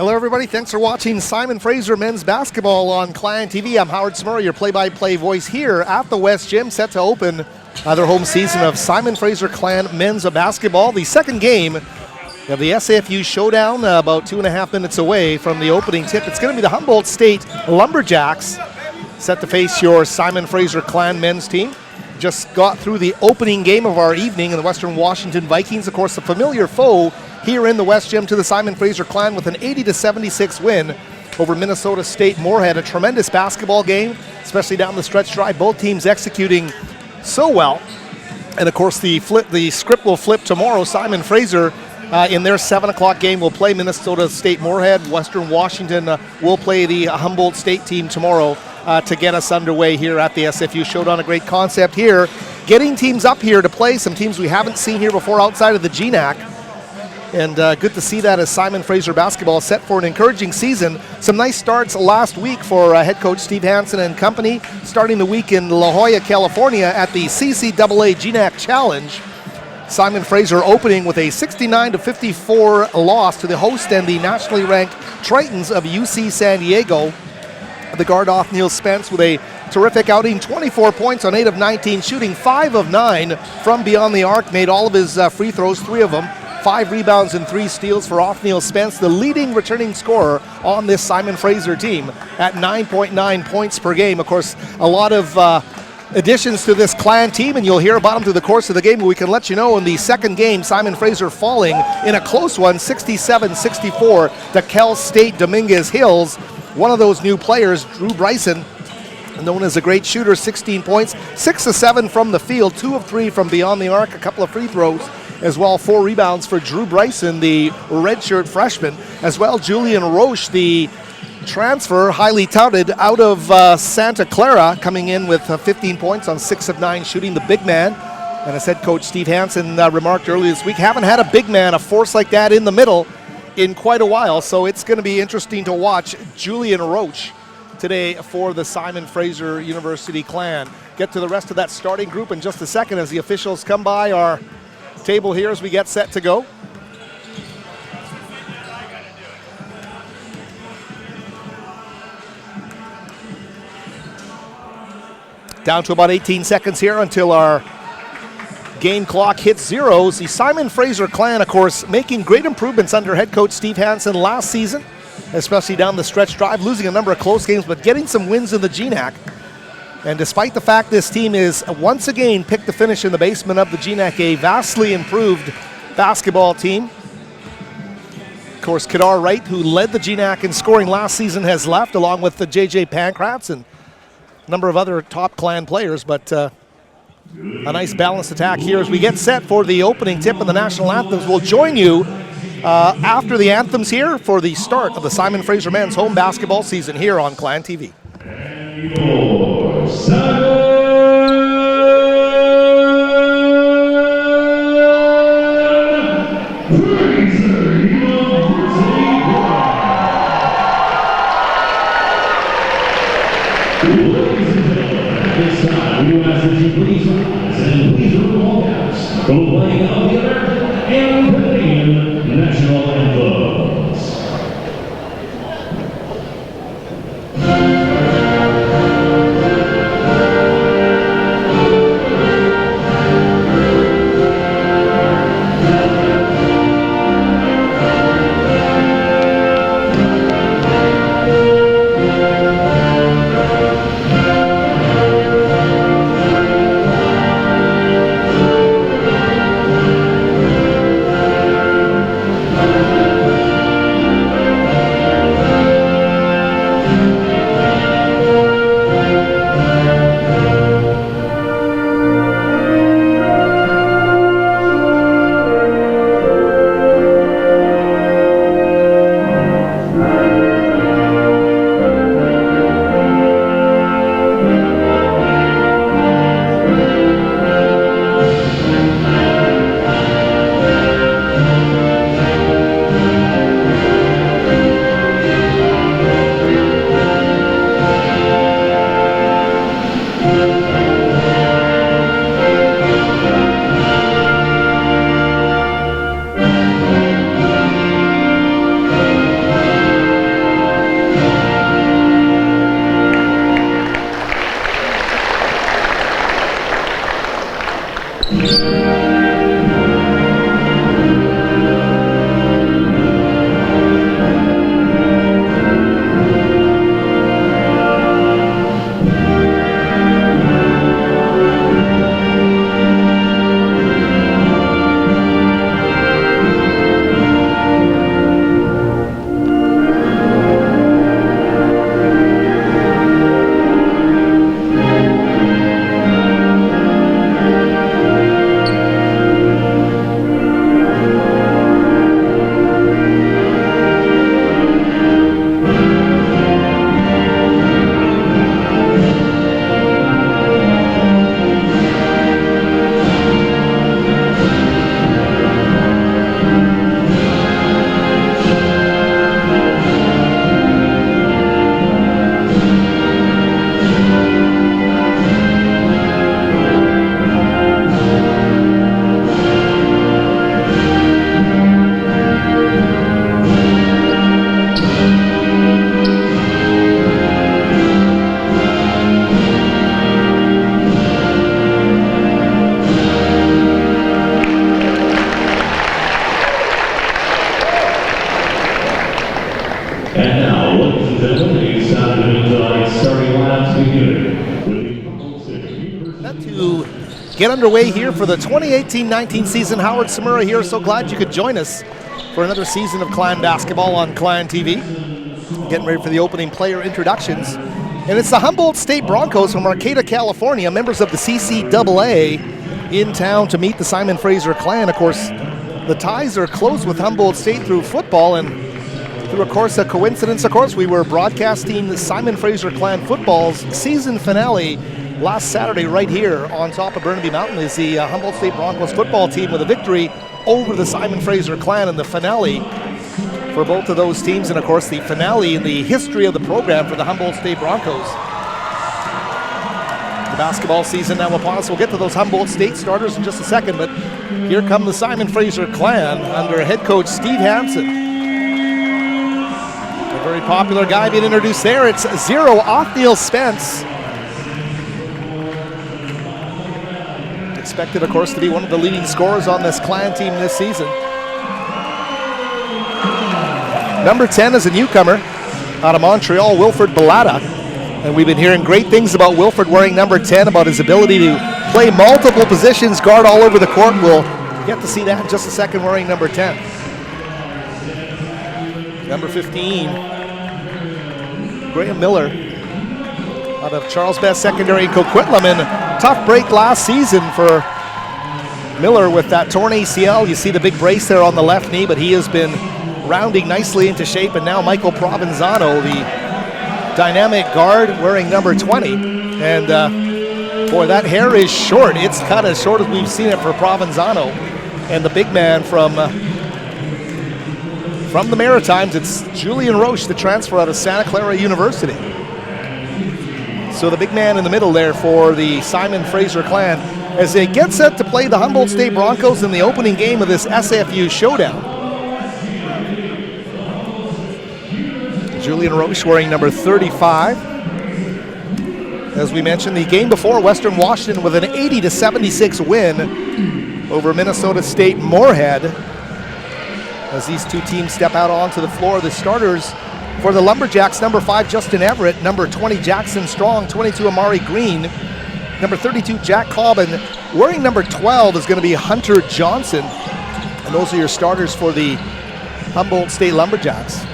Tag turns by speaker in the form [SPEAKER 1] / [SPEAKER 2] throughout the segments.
[SPEAKER 1] Hello, everybody. Thanks for watching Simon Fraser Men's Basketball on Clan TV. I'm Howard Smurray, your play-by-play voice here at the West Gym, set to open their home season of Simon Fraser Clan Men's Basketball. The second game of the SFU Showdown, about 2.5 minutes away from the opening tip. It's going to be the Humboldt State Lumberjacks, set to face your Simon Fraser Clan men's team. Just got through the opening game of our evening in the Western Washington Vikings. Of course, a familiar foe here in the West Gym to the Simon Fraser Clan with an 80-76 win over Minnesota State Moorhead. A tremendous basketball game, especially down the stretch drive. Both teams executing so well. And of course, the script will flip tomorrow. Simon Fraser in their 7 o'clock game will play Minnesota State Moorhead. Western Washington will play the Humboldt State team tomorrow to get us underway here at the SFU Showdown. A great concept here, getting teams up here to play some teams we haven't seen here before outside of the GNAC. And good to see that as Simon Fraser basketball is set for an encouraging season. Some nice starts last week for head coach Steve Hansen and company, starting the week in La Jolla, California at the CCAA GNAC Challenge. Simon Fraser opening with a 69-54 loss to the host and the nationally ranked Tritons of UC San Diego. The guard Othniel Spence with a terrific outing, 24 points on 8 of 19, shooting 5 of 9 from beyond the arc, made all of his free throws, 3 of them. 5 rebounds and 3 steals for Othniel Spence, the leading returning scorer on this Simon Fraser team at 9.9 points per game. Of course, a lot of additions to this Clan team, and you'll hear about them through the course of the game. We can let you know in the second game, Simon Fraser falling in a close one, 67-64 to Cal State Dominguez Hills. One of those new players, Drew Bryson, known as a great shooter, 16 points, 6 of 7 from the field, 2 of 3 from beyond the arc, a couple of free throws as well. 4 rebounds for Drew Bryson, the redshirt freshman. As well, Julian Roche, the transfer, highly touted out of Santa Clara, coming in with 15 points on 6 of 9 shooting, the big man. And as head coach Steve Hansen remarked earlier this week, haven't had a big man, a force like that in the middle in quite a while. So it's going to be interesting to watch Julian Roche today for the Simon Fraser University Clan. Get to the rest of that starting group in just a second as the officials come by our table here as we get set to go. Down to about 18 seconds here until our game clock hits zeros. The Simon Fraser Clan, of course, making great improvements under head coach Steve Hansen last season, especially down the stretch drive, losing a number of close games, but getting some wins in the GNAC. And despite the fact this team is once again picked to finish in the basement of the GNAC, a vastly improved basketball team. Of course, Kadar Wright, who led the GNAC in scoring last season, has left, along with the JJ Pankratz and a number of other top Clan players. But a nice balanced attack here as we get set for the opening tip of the national anthems. We'll join you after the anthems here for the start of the Simon Fraser men's home basketball season here on Clan TV.
[SPEAKER 2] Playing out the American and Canadian national anthems.
[SPEAKER 1] to get underway here for the 2018-19 season. Howard Samura here. So glad you could join us for another season of Clan basketball on Clan TV. Getting ready for the opening player introductions. And it's the Humboldt State Broncos from Arcata, California, members of the CCAA, in town to meet the Simon Fraser Clan. Of course, the ties are close with Humboldt State through football, and through, of course, a coincidence, of course, we were broadcasting the Simon Fraser Clan football's season finale last Saturday right here on top of Burnaby Mountain as the Humboldt State Broncos football team with a victory over the Simon Fraser Clan in the finale for both of those teams, and of course the finale in the history of the program for the Humboldt State Broncos. The basketball season now upon us. We'll get to those Humboldt State starters in just a second, but here come the Simon Fraser Clan under head coach Steve Hansen. A very popular guy being introduced there. It's Zero Othniel Spence. Expected, of course, to be one of the leading scorers on this Clan team this season. Number 10 is a newcomer out of Montreal, Wilfred Balata. And we've been hearing great things about Wilfred wearing number 10, about his ability to play multiple positions, guard all over the court. We'll get to see that in just a second, wearing number 10. Number 15, Graham Miller out of Charles Best Secondary in Coquitlam. And tough break last season for Miller with that torn ACL. You see the big brace there on the left knee, but he has been rounding nicely into shape. And now Michael Provenzano, the dynamic guard, wearing number 20. And boy, that hair is short. It's cut as short as we've seen it for Provenzano. And the big man from the Maritimes, it's Julian Roche, the transfer out of Santa Clara University. So the big man in the middle there for the Simon Fraser Clan as they get set to play the Humboldt State Broncos in the opening game of this SFU Showdown. Julian Roche wearing number 35. As we mentioned, the game before, Western Washington with an 80-76 win over Minnesota State Moorhead. As these two teams step out onto the floor, the starters for the Lumberjacks, number 5, Justin Everett, number 20, Jackson Strong, 22, Amari Green, number 32, Jack Cobb, and wearing number 12 is going to be Hunter Johnson. And those are your starters for the Humboldt State Lumberjacks.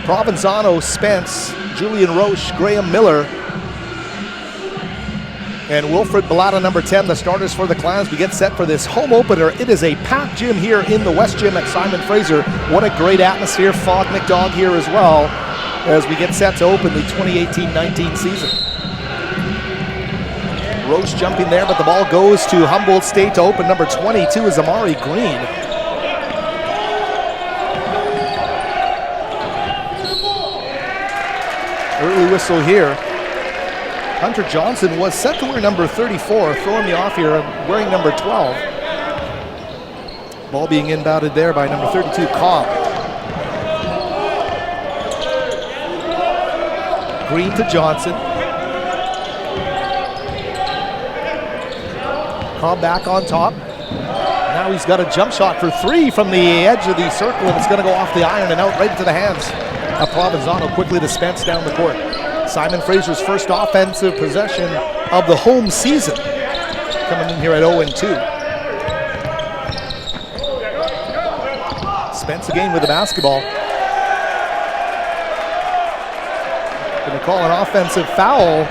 [SPEAKER 1] Provenzano, Spence, Julian Roche, Graham Miller, and Wilfred Balata, number 10, the starters for the Clans. We get set for this home opener. It is a packed gym here in the West Gym at Simon Fraser. What a great atmosphere. Fog McDog here as well as we get set to open the 2018-19 season. Roche jumping there, but the ball goes to Humboldt State to open. Number 22 is Amari Green. Early whistle here. Hunter Johnson was set to wear number 34, throwing me off here, wearing number 12. Ball being inbounded there by number 32, Cobb. Green to Johnson. Cobb back on top. Now he's got a jump shot for 3 from the edge of the circle, and it's going to go off the iron and out right into the hands of Provenzano. Quickly to Spence down the court. Simon Fraser's first offensive possession of the home season, coming in here at 0-2. Spence again with the basketball. Going to call an offensive foul.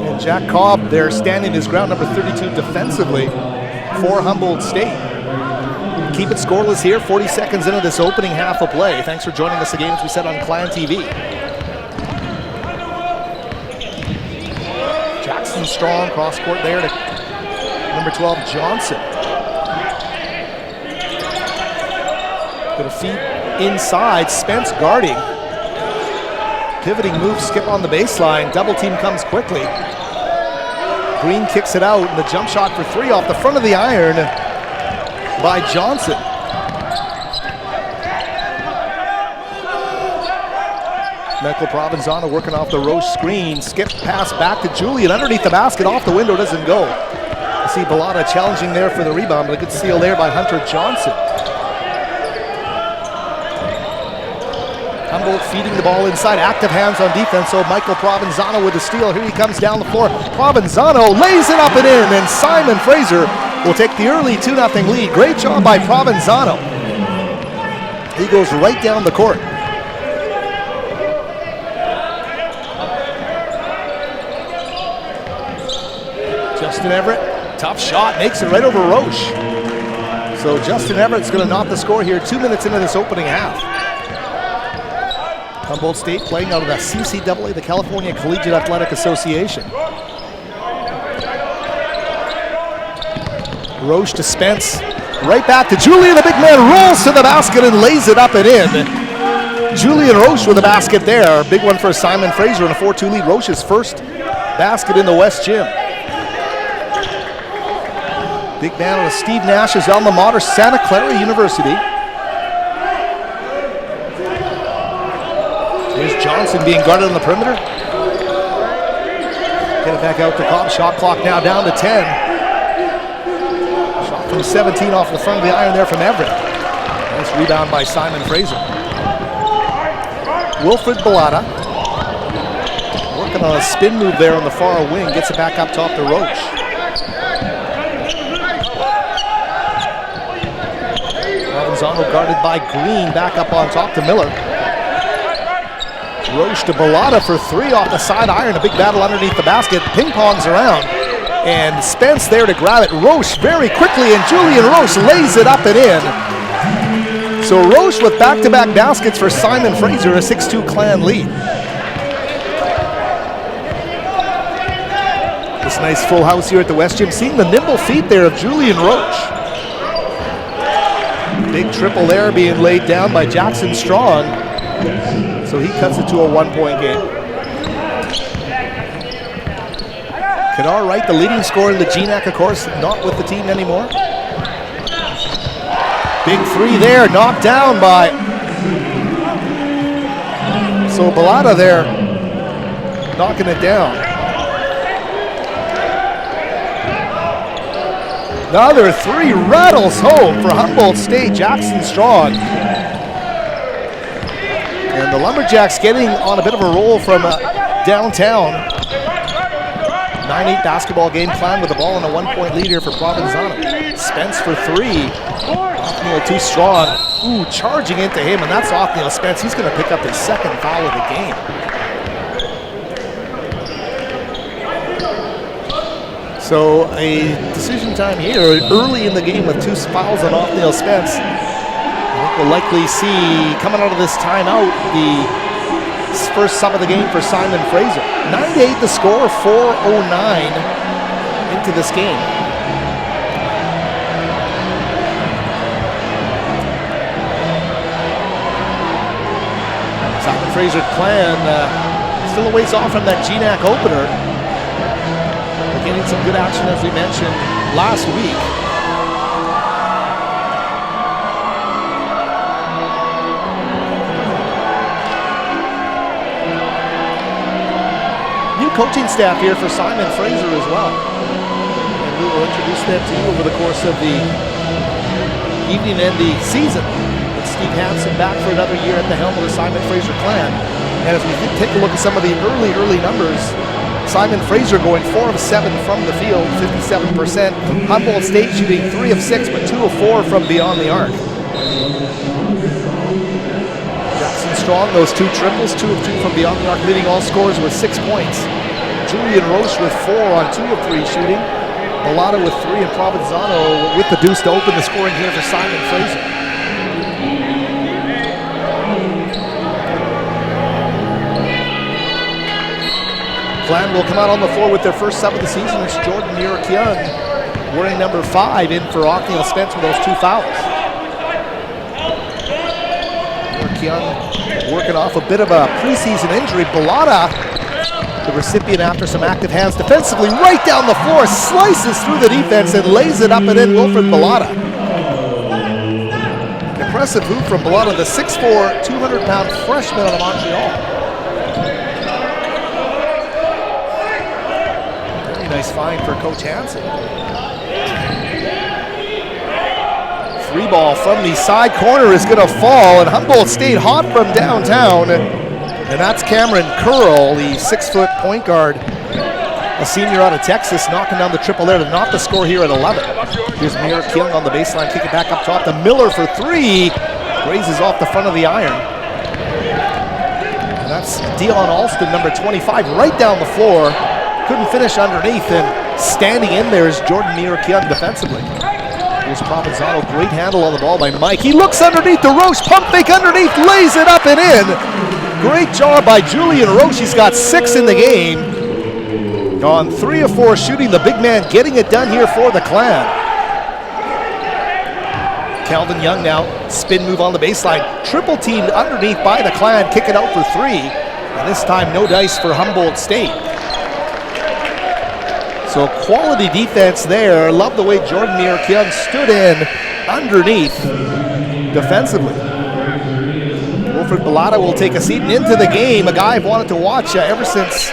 [SPEAKER 1] And Jack Cobb there standing his ground, number 32 defensively for Humboldt State. Keep it scoreless here, 40 seconds into this opening half of play. Thanks for joining us again, as we said, on Clan TV. Jackson Strong, cross court there to number 12, Johnson. Gonna feed inside, Spence guarding. Pivoting move, skip on the baseline, double team comes quickly. Green kicks it out, and the jump shot for 3 off the front of the iron by Johnson. Michael Provenzano working off the Roche screen. Skip pass back to Julian underneath the basket, off the window, doesn't go. You see Balata challenging there for the rebound, but a good steal there by Hunter Johnson. Humboldt feeding the ball inside, active hands on defense, so Michael Provenzano with the steal. Here he comes down the floor. Provenzano lays it up and in, and Simon Fraser will take the early 2-0 lead. Great job by Provenzano. He goes right down the court. Justin Everett, tough shot, makes it right over Roche. So Justin Everett's going to knock the score here 2 minutes into this opening half. Humboldt State playing out of the CCAA, the California Collegiate Athletic Association. Roche to Spence, right back to Julian, the big man rolls to the basket and lays it up and in. Julian Roche with the basket there. Big one for Simon Fraser in a 4-2 lead. Roche's first basket in the West Gym. Big man on Steve Nash's alma mater, Santa Clara University. Here's Johnson being guarded on the perimeter. Get it back out to Cobb. Shot clock now down to 10. Shot from 17 off the front of the iron there from Everett. Nice rebound by Simon Fraser. Wilfred Bellotta working on a spin move there on the far wing. Gets it back up top to Roche. Provenzano guarded by Green. Back up on top to Miller. Roche to Bellotta for three off the side iron. A big battle underneath the basket. Ping pongs around. And Spence there to grab it. Roche very quickly, and Julian Roche lays it up and in. So Roche with back-to-back baskets for Simon Fraser, a 6-2 Clan lead. This nice full house here at the West Gym. Seeing the nimble feet there of Julian Roche. Big triple there being laid down by Jackson Strong. So he cuts it to a 1-point game. Kadar Wright, the leading scorer in the GNAC, of course, not with the team anymore. Big three there, knocked down by... So Bellotta there, knocking it down. Another three rattles home for Humboldt State, Jackson Strong. And the Lumberjacks getting on a bit of a roll from downtown. 9-8 basketball game plan with the ball and a 1-point lead here for Provenzano. Spence for three. Othniel too strong. Ooh, charging into him, and that's Othniel Spence. He's going to pick up his second foul of the game. So a decision time here early in the game with two fouls on Othniel Spence. I think we'll likely see, coming out of this timeout, the first sub of the game for Simon Fraser. 9-8 the score, 4:09 into this game. Simon Fraser Clan still a ways off from that GNAC opener. They're getting some good action, as we mentioned last week. Coaching staff here for Simon Fraser as well. And we will introduce them to you over the course of the evening and the season. With Steve Hansen back for another year at the helm of the Simon Fraser Clan. And as we take a look at some of the early numbers, Simon Fraser going 4 of 7 from the field, 57%. Humboldt State shooting 3 of 6, but 2 of 4 from beyond the arc. Jackson Strong, those two triples, 2 of 2 from beyond the arc, leading all scorers with 6 points. Julian Roche with 4 on 2 of 3 shooting. Bellotta with 3, and Provenzano with the deuce to open the scoring here for Simon Fraser. Clan will come out on the floor with their first sub of the season. It's Jordan Murakian wearing number 5 in for Othniel Spence with those 2 fouls. Murakian working off a bit of a preseason injury. Bellotta, the recipient after some active hands defensively, right down the floor, slices through the defense and lays it up and in. Wilfred Bellotta. Impressive move from Bellotta, the 6'4", 200-pound freshman out of Montreal. Very nice find for Coach Hansen. Three ball from the side corner is going to fall, and Humboldt stayed hot from downtown. And that's Cameron Curl, the 6-foot point guard, a senior out of Texas, knocking down the triple there to knock the score here at 11. Here's Mir Kyung on the baseline, kick it back up top to Miller for three. Grazes off the front of the iron. And that's Dion Alston, number 25, right down the floor. Couldn't finish underneath, and standing in there is Jordan Mir Kyung defensively. Here's Provenzano, great handle on the ball by Mike. He looks underneath the Roche, pump fake underneath, lays it up and in. Great job by Julian Roche. He's got 6 in the game. On 3 of 4 shooting, the big man getting it done here for the Clan. Calvin Young now, spin move on the baseline. Triple teamed underneath by the Clan, kick it out for 3. And this time, no dice for Humboldt State. So quality defense there. Love the way Jordan Mir Kyung stood in underneath defensively. Wilfred Bellotta will take a seat and into the game. A guy I've wanted to watch ever since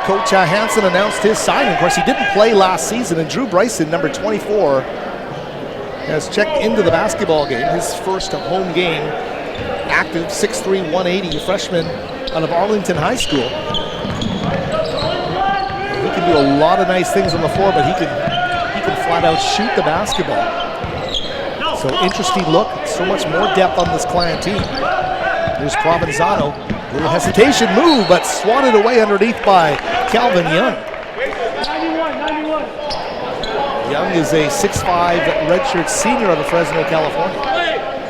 [SPEAKER 1] Coach Hansen announced his signing. Of course, he didn't play last season, and Drew Bryson, number 24, has checked into the basketball game, his first home game. Active, 6'3", 180, freshman out of Arlington High School. He can do a lot of nice things on the floor, but he can flat out shoot the basketball. So interesting look, so much more depth on this Clan team. There's Provenzano, little hesitation move, but swatted away underneath by Calvin Young. Young is a 6'5" redshirt senior out of Fresno, California.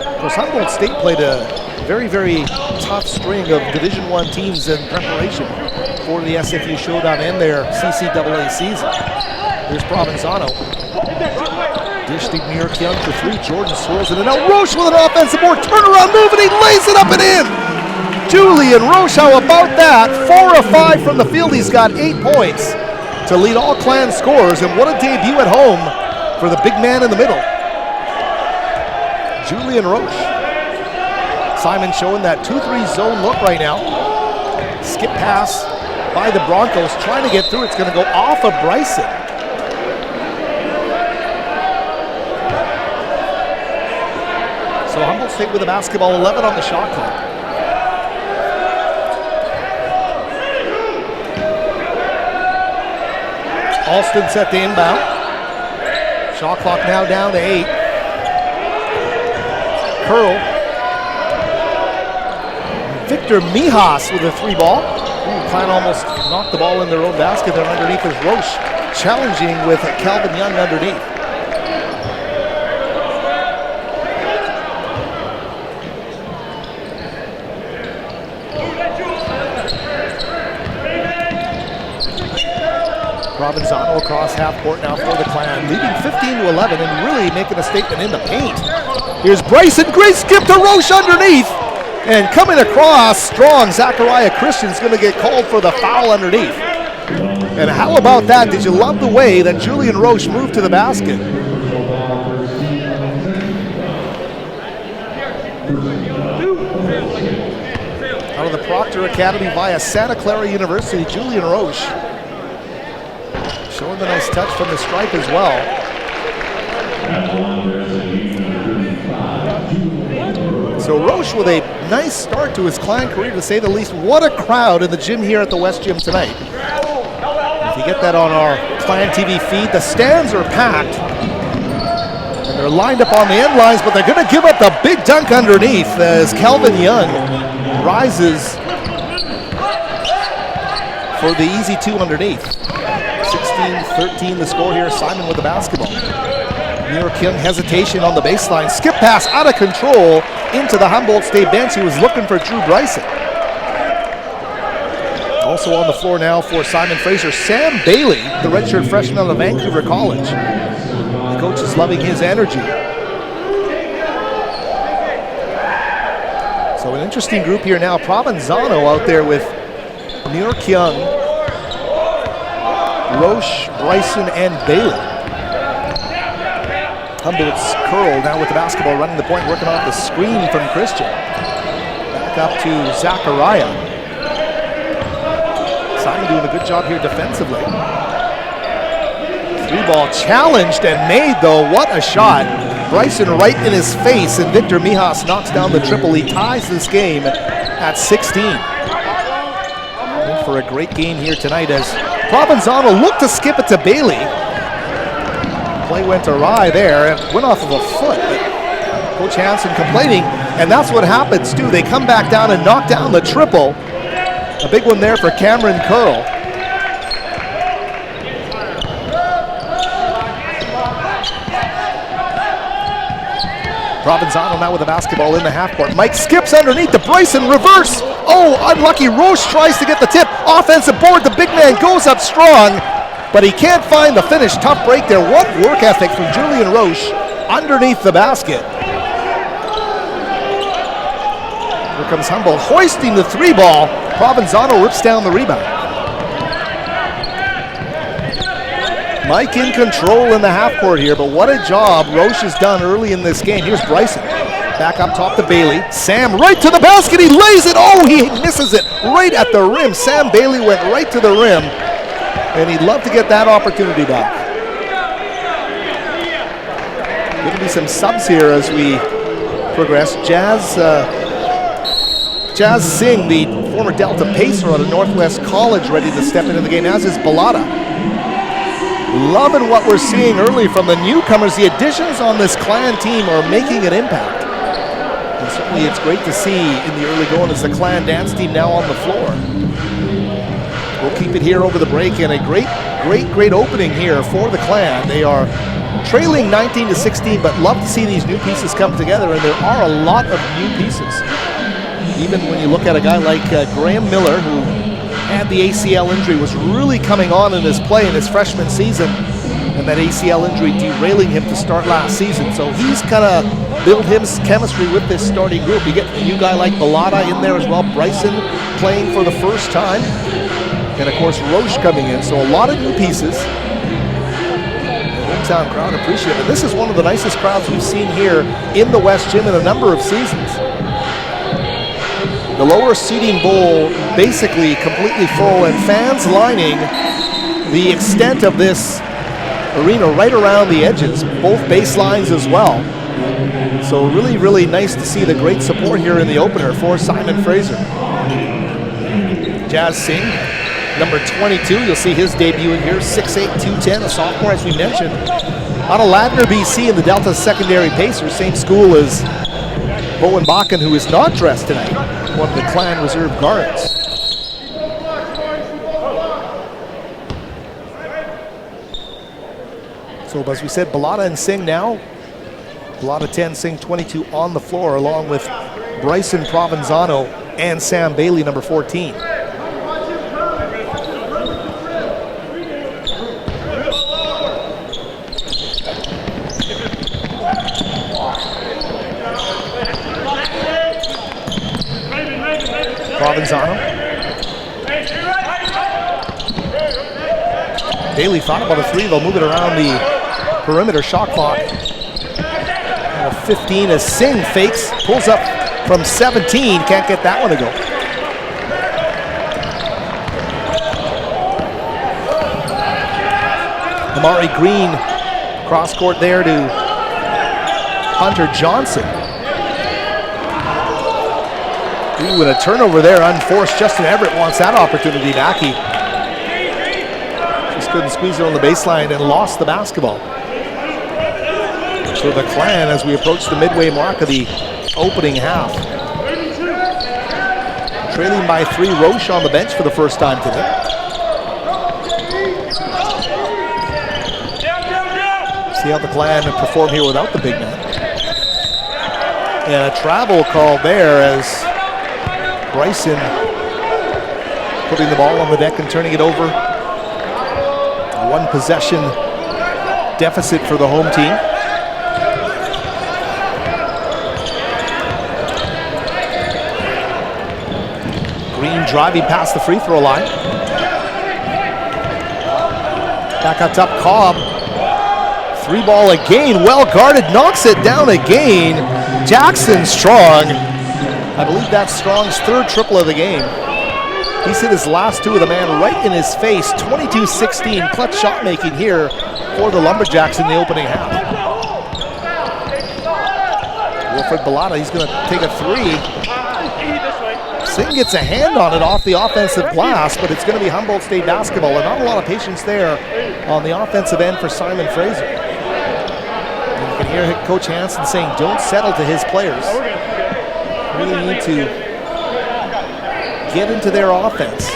[SPEAKER 1] Of course, Humboldt State played a very, very tough string of Division I teams in preparation for the SFU Showdown and their CCAA season. Here's Provenzano. Dish to Mir Kyung for 3. Jordan swirls it, and now Roche with an offensive board. Turnaround move, and he lays it up and in. Julian Roche, how about that? 4 of 5 from the field. He's got 8 points to lead all Clan scorers, and what a debut at home for the big man in the middle. Julian Roche. Simon showing that 2-3 zone look right now. Skip pass by the Broncos, trying to get through. It's going to go off of Bryson. So Humboldt State with the basketball, 11 on the shot clock. Alston set the inbound. Shot clock now down to 8. Curl. Victor Mijas with a 3 ball. Clan almost knocked the ball in their own basket there. Underneath is Roche, challenging with Calvin Young underneath. Provenzano across half court now for the Clan, leading 15-11 and really making a statement in the paint. Here's Bryson, great skip to Roche underneath. And coming across strong, Zachariah Christian's going to get called for the foul underneath. And how about that? Did you love the way that Julian Roche moved to the basket? Out of the Proctor Academy via Santa Clara University, Julian Roche showing the nice touch from the stripe as well. So Roche with a nice start to his Clan career, to say the least. What a crowd in the gym here at the West Gym tonight. If you get that on our Clan TV feed, the stands are packed. And they're lined up on the end lines, but they're going to give up the big dunk underneath as Calvin Young rises for the easy 2 underneath. 16-13 the score here. Simon with the basketball. Mir Kyung hesitation on the baseline. Skip pass out of control into the Humboldt State bench. He was looking for Drew Bryson. Also on the floor now for Simon Fraser, Sam Bailey, the redshirt freshman out of Vancouver College. The coach is loving his energy. So an interesting group here now. Provenzano out there with Mir Kyung, Roche, Bryson, and Bailey. Humboldt's Curl now with the basketball, running the point, working off the screen from Christian. Back up to Zachariah. Simon doing a good job here defensively. Three ball challenged and made though. What a shot. Bryson right in his face, and Victor Mijas knocks down the triple. He ties this game at 16. In for a great game here tonight as Provenzano looked to skip it to Bailey. Play went awry there and went off of a foot. Coach Hansen complaining, and that's what happens too. They come back down and knock down the triple. A big one there for Cameron Curl. Provenzano now with the basketball in the half court. Mike skips underneath the Bryson reverse. Oh, unlucky. Roche tries to get the tip. Offensive board. The big man goes up strong, but he can't find the finish. Tough break there. What work ethic from Julian Roche underneath the basket. Here comes Humboldt hoisting the three ball. Provenzano rips down the rebound. Mike in control in the half court here, but what a job Roche has done early in this game. Here's Bryson. Back up top to Bailey. Sam right to the basket. He lays it. Oh, he misses it right at the rim. Sam Bailey went right to the rim, and he'd love to get that opportunity back. Going to be some subs here as we progress. Jazz Singh, the former Delta Pacer out of Northwest College, ready to step into the game, as is Balata. Loving what we're seeing early from the newcomers. The additions on this Clan team are making an impact. And certainly it's great to see in the early going as the Clan dance team now on the floor. We'll keep it here over the break, and a great opening here for the Clan. They are trailing 19-16, but love to see these new pieces come together, and there are a lot of new pieces. Even when you look at a guy like Graham Miller, who had the ACL injury, was really coming on in his play in his freshman season, and that ACL injury derailing him to start last season. So he's kind of built his chemistry with this starting group. You get a new guy like Balata in there as well, Bryson playing for the first time, and of course Roche coming in. So a lot of new pieces. The hometown crowd appreciate it. This is one of the nicest crowds we've seen here in the West Gym in a number of seasons. The lower seating bowl basically completely full, and fans lining the extent of this arena right around the edges, both baselines as well. So really nice to see the great support here in the opener for Simon Fraser. Jazz Singh, number 22, you'll see his debut in here, 6'8", 210, a sophomore as we mentioned. Out of Ladner, BC in the Delta Secondary Pacers, same school as Bowen Bakken, who is not dressed tonight, one of the Clan reserve guards. So as we said, Balata and Singh now. Balata 10, Singh 22 on the floor, along with Bryson Provenzano and Sam Bailey, number 14. Provenzano. Bailey thought about a three. They'll move it around the perimeter. Shot clock. 15 as Singh fakes, pulls up from 17. Can't get that one to go. Amari Green cross court there to Hunter Johnson. Ooh, and a turnover there, unforced. Justin Everett wants that opportunity back. He just couldn't squeeze it on the baseline and lost the basketball. So the Clan, as we approach the midway mark of the opening half. Trailing by 3, Roche on the bench for the first time today. See how the Clan perform here without the big man. And a travel call there as Bryson putting the ball on the deck and turning it over. One possession deficit for the home team. Green driving past the free throw line. Back up top, Cobb. 3 ball again, well guarded, knocks it down again. Jackson Strong. I believe that's Strong's 3rd triple of the game. He's hit his last two with a man right in his face. 22-16, clutch shot making here for the Lumberjacks in the opening half. Wilfred Bellotta, he's going to take a three. Singh gets a hand on it off the offensive glass, but it's going to be Humboldt State basketball, and not a lot of patience there on the offensive end for Simon Fraser. And you can hear Coach Hansen saying, don't settle to his players. Really need to get into their offense.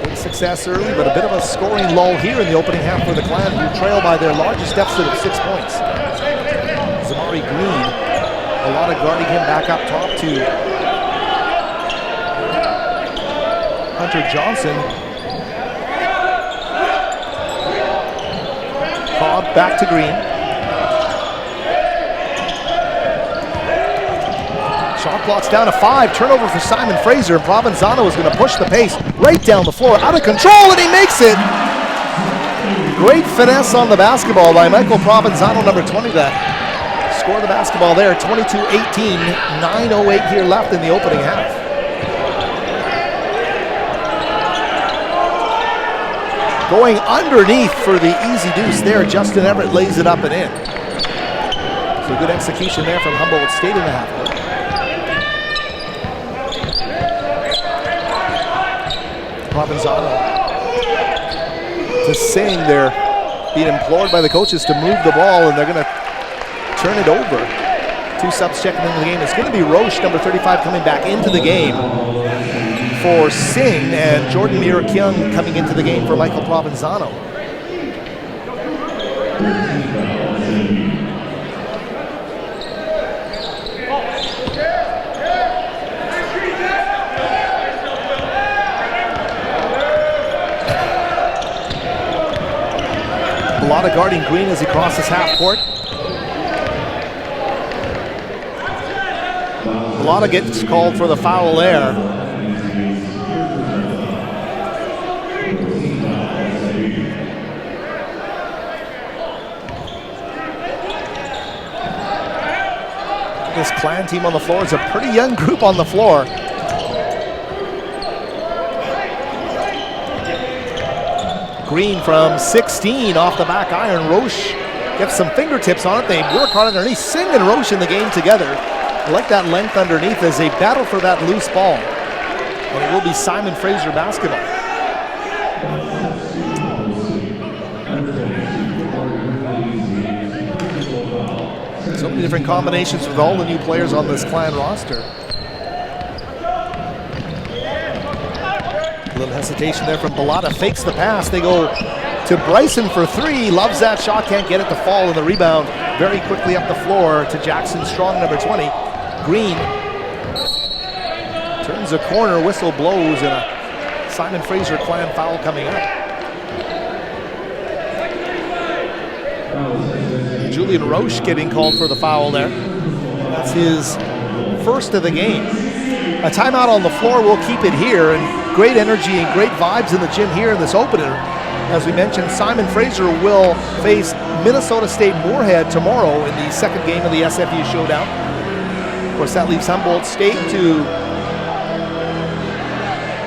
[SPEAKER 1] Good success early, but a bit of a scoring lull here in the opening half for the Clan, who trail by their largest deficit of 6 points. Zamari Green, a lot of guarding him back up top to Hunter Johnson. Cobb back to Green. Shot clock's down to 5. Turnover for Simon Fraser. And Provenzano is going to push the pace right down the floor. Out of control, and he makes it. Great finesse on the basketball by Michael Provenzano, number 20, to score the basketball there. 22-18, 9:08 here left in the opening half. Going underneath for the easy deuce there. Justin Everett lays it up and in. So good execution there from Humboldt State in the half court. Provenzano to Singh. They're being implored by the coaches to move the ball, and they're going to turn it over. 2 subs checking into the game. It's going to be Roche, number 35, coming back into the game for Singh, and Jordan Mirakyung coming into the game for Michael Provenzano. A lot of guarding Green as he crosses half court. Bellotta gets called for the foul there. This Clan team on the floor is a pretty young group on the floor. Green from 16 off the back iron. Roche gets some fingertips on it. They work hard underneath. Singh and Roche in the game together. I like that length underneath as they battle for that loose ball. And it will be Simon Fraser basketball. So many different combinations with all the new players on this Clan roster. A little hesitation there from Bellotta. Fakes the pass. They go to Bryson for 3. Loves that shot. Can't get it to fall. And the rebound very quickly up the floor to Jackson Strong, number 20. Green turns a corner. Whistle blows, and a Simon Fraser Clan foul coming up. Julian Roche getting called for the foul there. That's his first of the game. A timeout on the floor. We'll keep it here, and great energy and great vibes in the gym here in this opener. As we mentioned, Simon Fraser will face Minnesota State Moorhead tomorrow in the second game of the SFU Showdown. Of course, that leaves Humboldt State to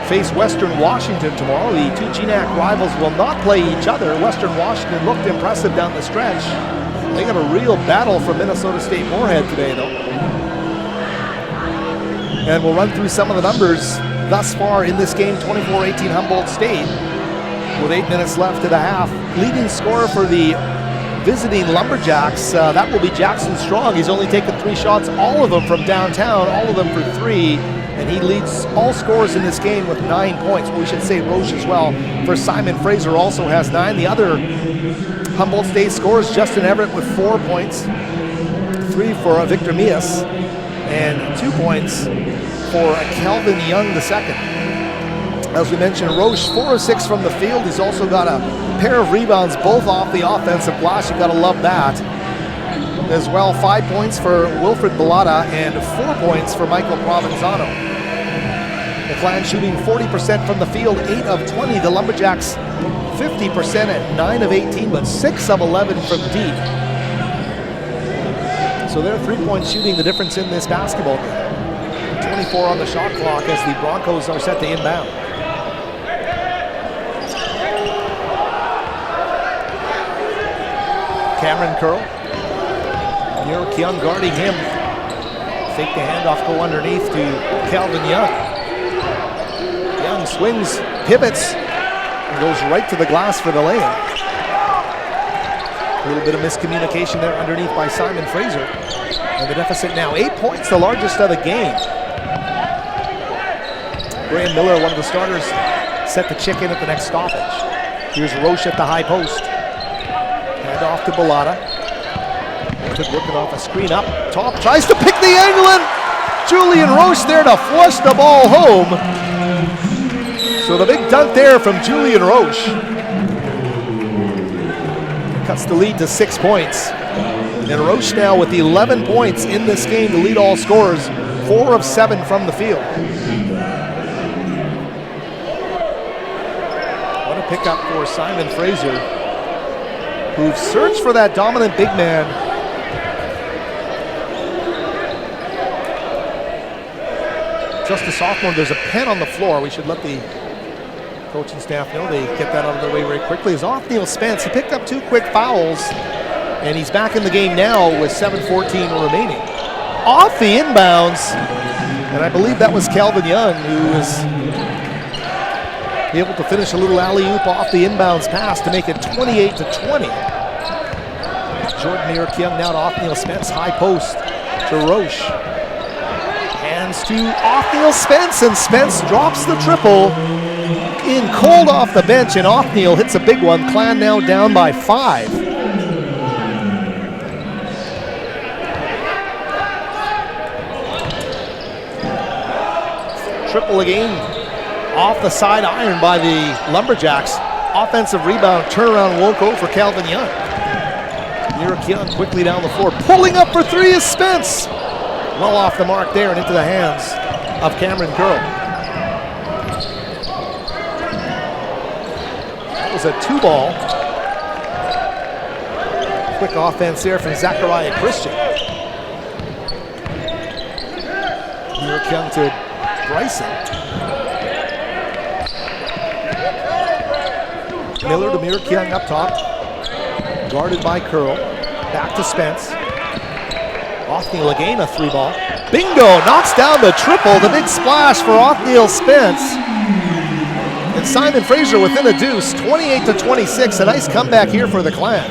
[SPEAKER 1] face Western Washington tomorrow. The two GNAC rivals will not play each other. Western Washington looked impressive down the stretch. They got a real battle from Minnesota State Moorhead today, though. And we'll run through some of the numbers thus far in this game. 24-18 Humboldt State with 8 minutes left of the half. Leading scorer for the visiting Lumberjacks, that will be Jackson Strong. He's only taken 3 shots, all of them from downtown, all of them for 3. And he leads all scorers in this game with 9 points. Well, we should say Roche as well. For Simon Fraser also has 9. The other Humboldt State scorers, Justin Everett with 4 points, 3 for Victor Mias, and 2 points for Kelvin Young II. As we mentioned, Roche 4 of 6 from the field. He's also got a pair of rebounds, both off the offensive glass. You've got to love that. As well, 5 points for Wilfred Bellotta and 4 points for Michael Provenzano. The Clan shooting 40% from the field, 8 of 20. The Lumberjacks 50% at 9 of 18, but 6 of 11 from deep. So they're 3-point shooting the difference in this basketball game. 2:24 on the shot clock as the Broncos are set to inbound. Cameron Curl. Nero Keung guarding him. Fake the handoff, go underneath to Calvin Young. Young swings, pivots, and goes right to the glass for the layup. A little bit of miscommunication there underneath by Simon Fraser. And the deficit now 8 points, the largest of the game. Graham Miller, one of the starters, set to check in at the next stoppage. Here's Roche at the high post. Hand off to Bellotta. Working off a screen up top, tries to pick the angle in. Julian Roche there to flush the ball home. So the big dunk there from Julian Roche cuts the lead to 6 points. And Roche now with 11 points in this game to lead all scorers, 4 of 7 from the field. What a pickup for Simon Fraser, who've searched for that dominant big man. Just a sophomore, there's a pen on the floor. We should let the coaching staff know they get that out of their way very quickly. Is Othniel Spence. He picked up 2 quick fouls, and he's back in the game now with 7:14 remaining. Off the inbounds, and I believe that was Calvin Young who was able to finish a little alley-oop off the inbounds pass to make it 28-20. Jordan Nero-Keung now to Othniel Spence, high post to Roche. To Othniel Spence, and Spence drops the triple in cold off the bench, and Othniel hits a big one. Clan now down by 5. Triple again off the side iron by the Lumberjacks. Offensive rebound, turnaround won't go for Calvin Young. Nero-Keung quickly down the floor, pulling up for 3 is Spence. Well off the mark there and into the hands of Cameron Curl. That was a 2-ball. Quick offense there from Zachariah Christian. Nero-Keung to Bryson. Miller to Nero-Keung up top. Guarded by Curl. Back to Spence. Othniel again, a 3-ball. Bingo! Knocks down the triple. The big splash for Othniel Spence. And Simon Fraser within a deuce, 28-26. A nice comeback here for the Clan.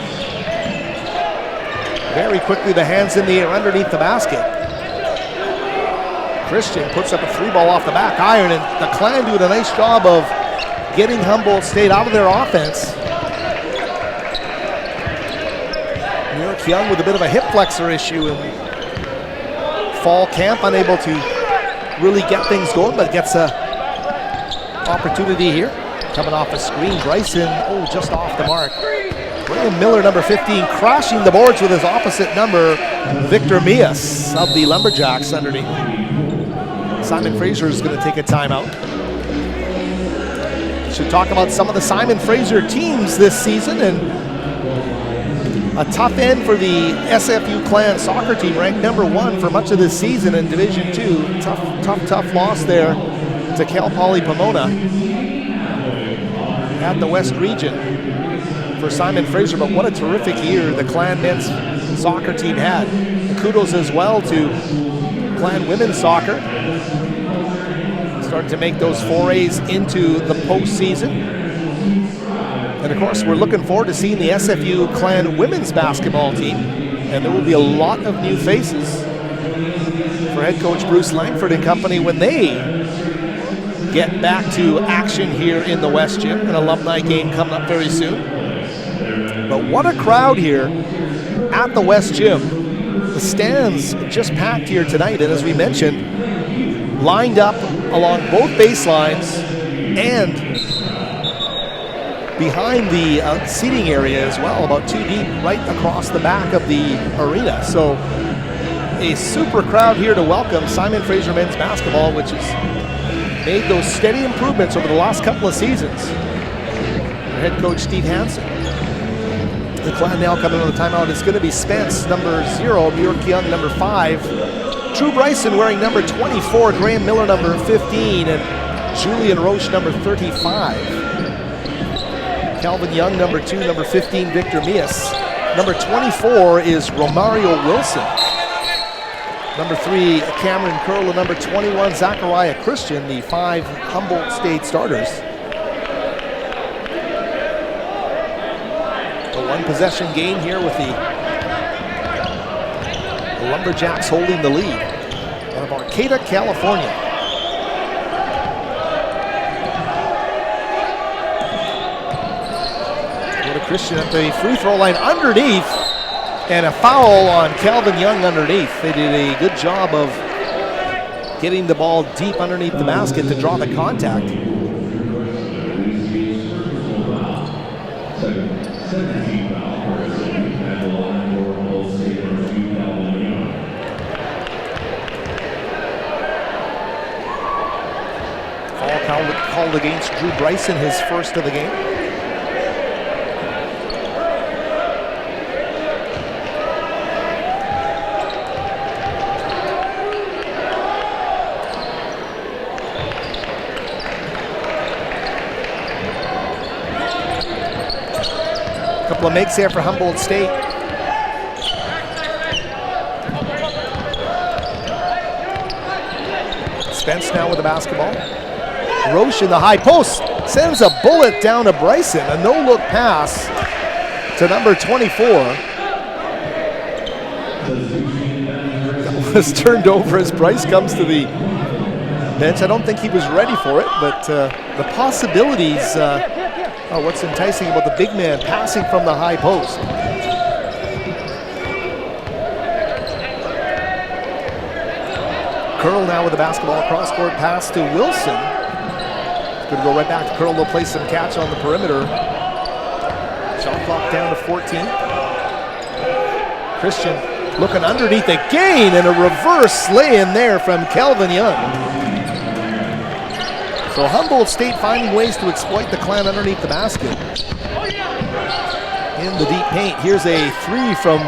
[SPEAKER 1] Very quickly, the hands in the air underneath the basket. Christian puts up a 3-ball off the back iron, and the Clan doing a nice job of getting Humboldt State out of their offense. Nero-Keung with a bit of a hip flexor issue in fall camp, unable to really get things going, but gets a opportunity here. Coming off a screen, Bryson, just off the mark. Graham Miller, number 15, crashing the boards with his opposite number, Victor Mias of the Lumberjacks underneath. Simon Fraser is going to take a timeout. Should talk about some of the Simon Fraser teams this season, and a tough end for the SFU Clan soccer team, ranked number 1 for much of this season in Division 2. Tough loss there to Cal Poly Pomona at the West Region for Simon Fraser, but what a terrific year the Clan men's soccer team had. And kudos as well to Clan women's soccer. Starting to make those forays into the postseason. And of course, we're looking forward to seeing the SFU Clan women's basketball team. And there will be a lot of new faces for head coach Bruce Langford and company when they get back to action here in the West Gym. An alumni game coming up very soon. But what a crowd here at the West Gym. The stands just packed here tonight. And as we mentioned, lined up along both baselines and behind the seating area as well, about 2 deep, right across the back of the arena. So a super crowd here to welcome Simon Fraser men's basketball, which has made those steady improvements over the last couple of seasons. Head coach Steve Hansen. The Clan now coming on the timeout. It's going to be Spence, number 0, Nero-Keung, number 5. Drew Bryson wearing number 24, Graham Miller number 15, and Julian Roche number 35. Calvin Young number 2, number 15, Victor Mias. Number 24 is Romario Wilson. Number 3, Cameron Curl, and number 21, Zachariah Christian, the 5 Humboldt State starters. A one-possession game here with the Lumberjacks holding the lead out of Arcata, California. Go to Christian at the free throw line underneath, and a foul on Calvin Young underneath. They did a good job of getting the ball deep underneath the basket to draw the contact. Called against Drew Bryson, his first of the game. A couple of makes here for Humboldt State. Spence now with the basketball. Roche in the high post sends a bullet down to Bryson. A no-look pass to number 24. That was turned over as Bryce comes to the bench. I don't think he was ready for it, but the possibilities are what's enticing about the big man passing from the high post. Curl now with the basketball, cross-court pass to Wilson. Going to go right back to Curl. They'll play some catch on the perimeter. Shot clock down to 14. Christian looking underneath again, and a reverse lay-in there from Calvin Young. So Humboldt State finding ways to exploit the Clan underneath the basket. In the deep paint. Here's a 3 from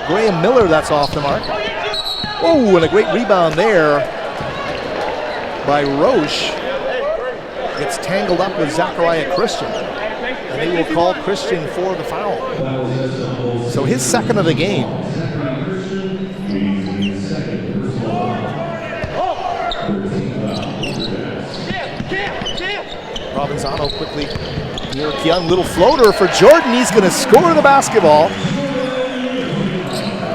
[SPEAKER 1] Graham Miller. That's off the mark. Oh, and a great rebound there by Roche. Gets tangled up with Zachariah Christian, and they will call Christian for the foul. So his second of the game. Provenzano quickly. Young little floater for Jordan. He's going to score the basketball.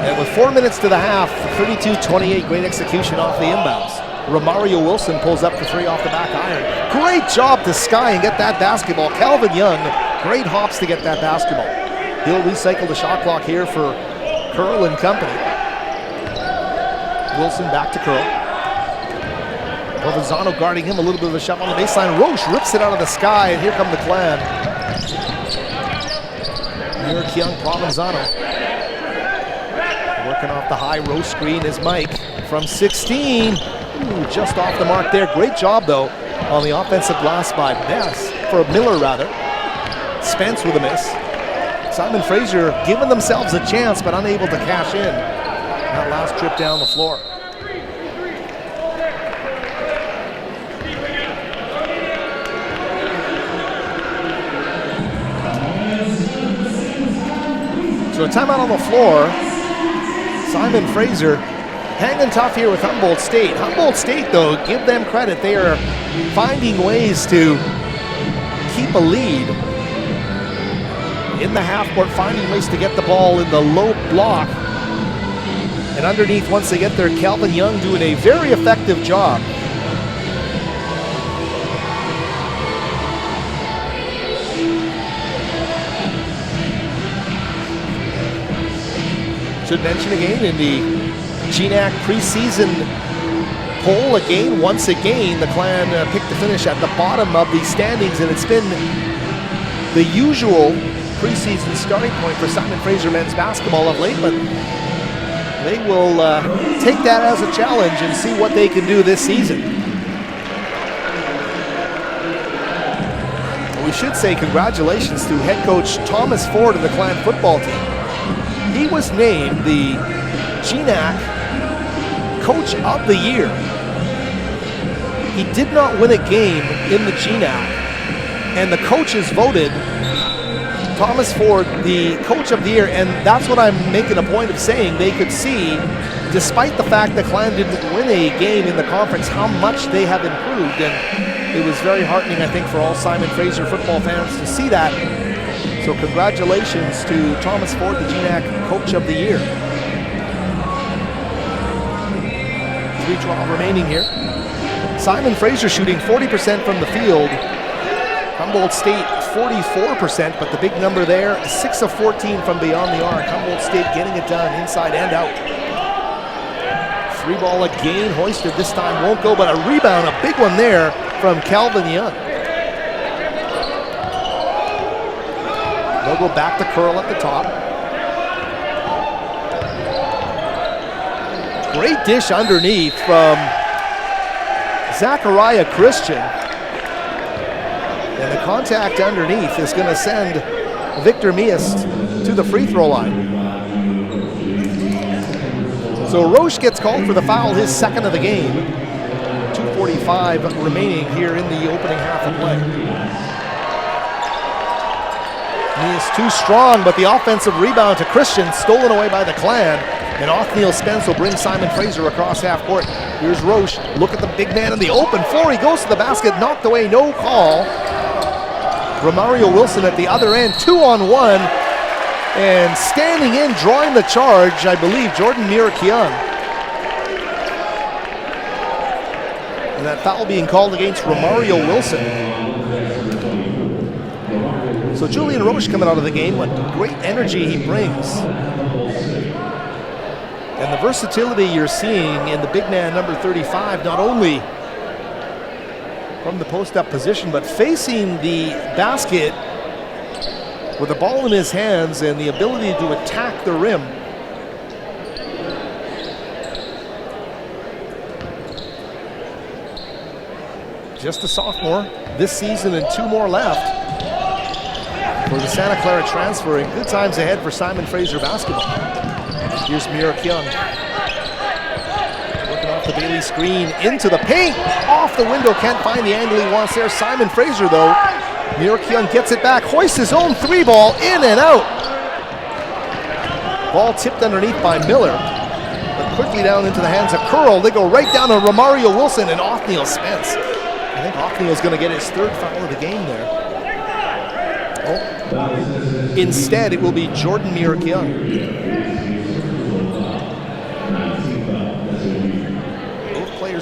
[SPEAKER 1] And with 4 minutes to the half, 32-28, great execution off the inbounds. Romario Wilson pulls up for 3 off the back iron. Great job to sky and get that basketball. Calvin Young, great hops to get that basketball. He'll recycle the shot clock here for Curl and company. Wilson back to Curl. Provenzano guarding him, a little bit of a shot on the baseline. Roche rips it out of the sky, and here come the Clan. Eric Young, Provenzano. Working off the high Roche screen is Mike from 16. Ooh, just off the mark there. Great job, though, on the offensive glass by Miller, rather. Spence with a miss. Simon Fraser giving themselves a chance, but unable to cash in. That last trip down the floor. So a timeout on the floor. Simon Fraser hanging tough here with Humboldt State. Humboldt State, though, give them credit. They are finding ways to keep a lead in the half court, finding ways to get the ball in the low block. And underneath, once they get there, Calvin Young doing a very effective job. Should mention again in the GNAC preseason poll, once again, the Clan picked the finish at the bottom of the standings, and it's been the usual preseason starting point for Simon Fraser men's basketball of late, but they will take that as a challenge and see what they can do this season. We should say congratulations to head coach Thomas Ford of the Clan football team. He was named the GNAC Coach of the Year. He did not win a game in the GNAC, and the coaches voted Thomas Ford the Coach of the Year, and that's what I'm making a point of saying. They could see, despite the fact that Clan didn't win a game in the conference, how much they have improved, and it was very heartening, I think, for all Simon Fraser football fans to see that. So congratulations to Thomas Ford, the GNAC Coach of the Year. 3:12 remaining here. Simon Fraser shooting 40% from the field. Humboldt State 44%, but the big number there, 6 of 14 from beyond the arc. Humboldt State getting it done inside and out. 3-ball again, hoisted this time, won't go, but a rebound, a big one there from Calvin Young. They'll go back to curl at the top. Great dish underneath from Zachariah Christian. And the contact underneath is going to send Victor Miast to the free throw line. So Roche gets called for the foul, his second of the game. 2:45 remaining here in the opening half of play. Miast too strong, but the offensive rebound to Christian stolen away by the Clan. And Othniel Spence will bring Simon Fraser across half court. Here's Roche. Look at the big man in the open floor. He goes to the basket, knocked away, no call. Romario Wilson at the other end, 2-on-1. And standing in, drawing the charge, I believe, Jordan Mirakian. And that foul being called against Romario Wilson. So Julian Roche coming out of the game, what great energy he brings. And the versatility you're seeing in the big man number 35, not only from the post-up position, but facing the basket with the ball in his hands and the ability to attack the rim. Just a sophomore this season and 2 more left for the Santa Clara transfer, and good times ahead for Simon Fraser basketball. Here's Mirakian. Working off the Bailey screen into the paint. Off the window, can't find the angle he wants there. Simon Fraser though. Mirakian gets it back, hoists his own 3-ball, in and out. Ball tipped underneath by Miller, but quickly down into the hands of Curl. They go right down to Romario Wilson and Othniel Spence. I think Othniel's going to get his 3rd foul of the game there. Oh. Instead, it will be Jordan Mirakian.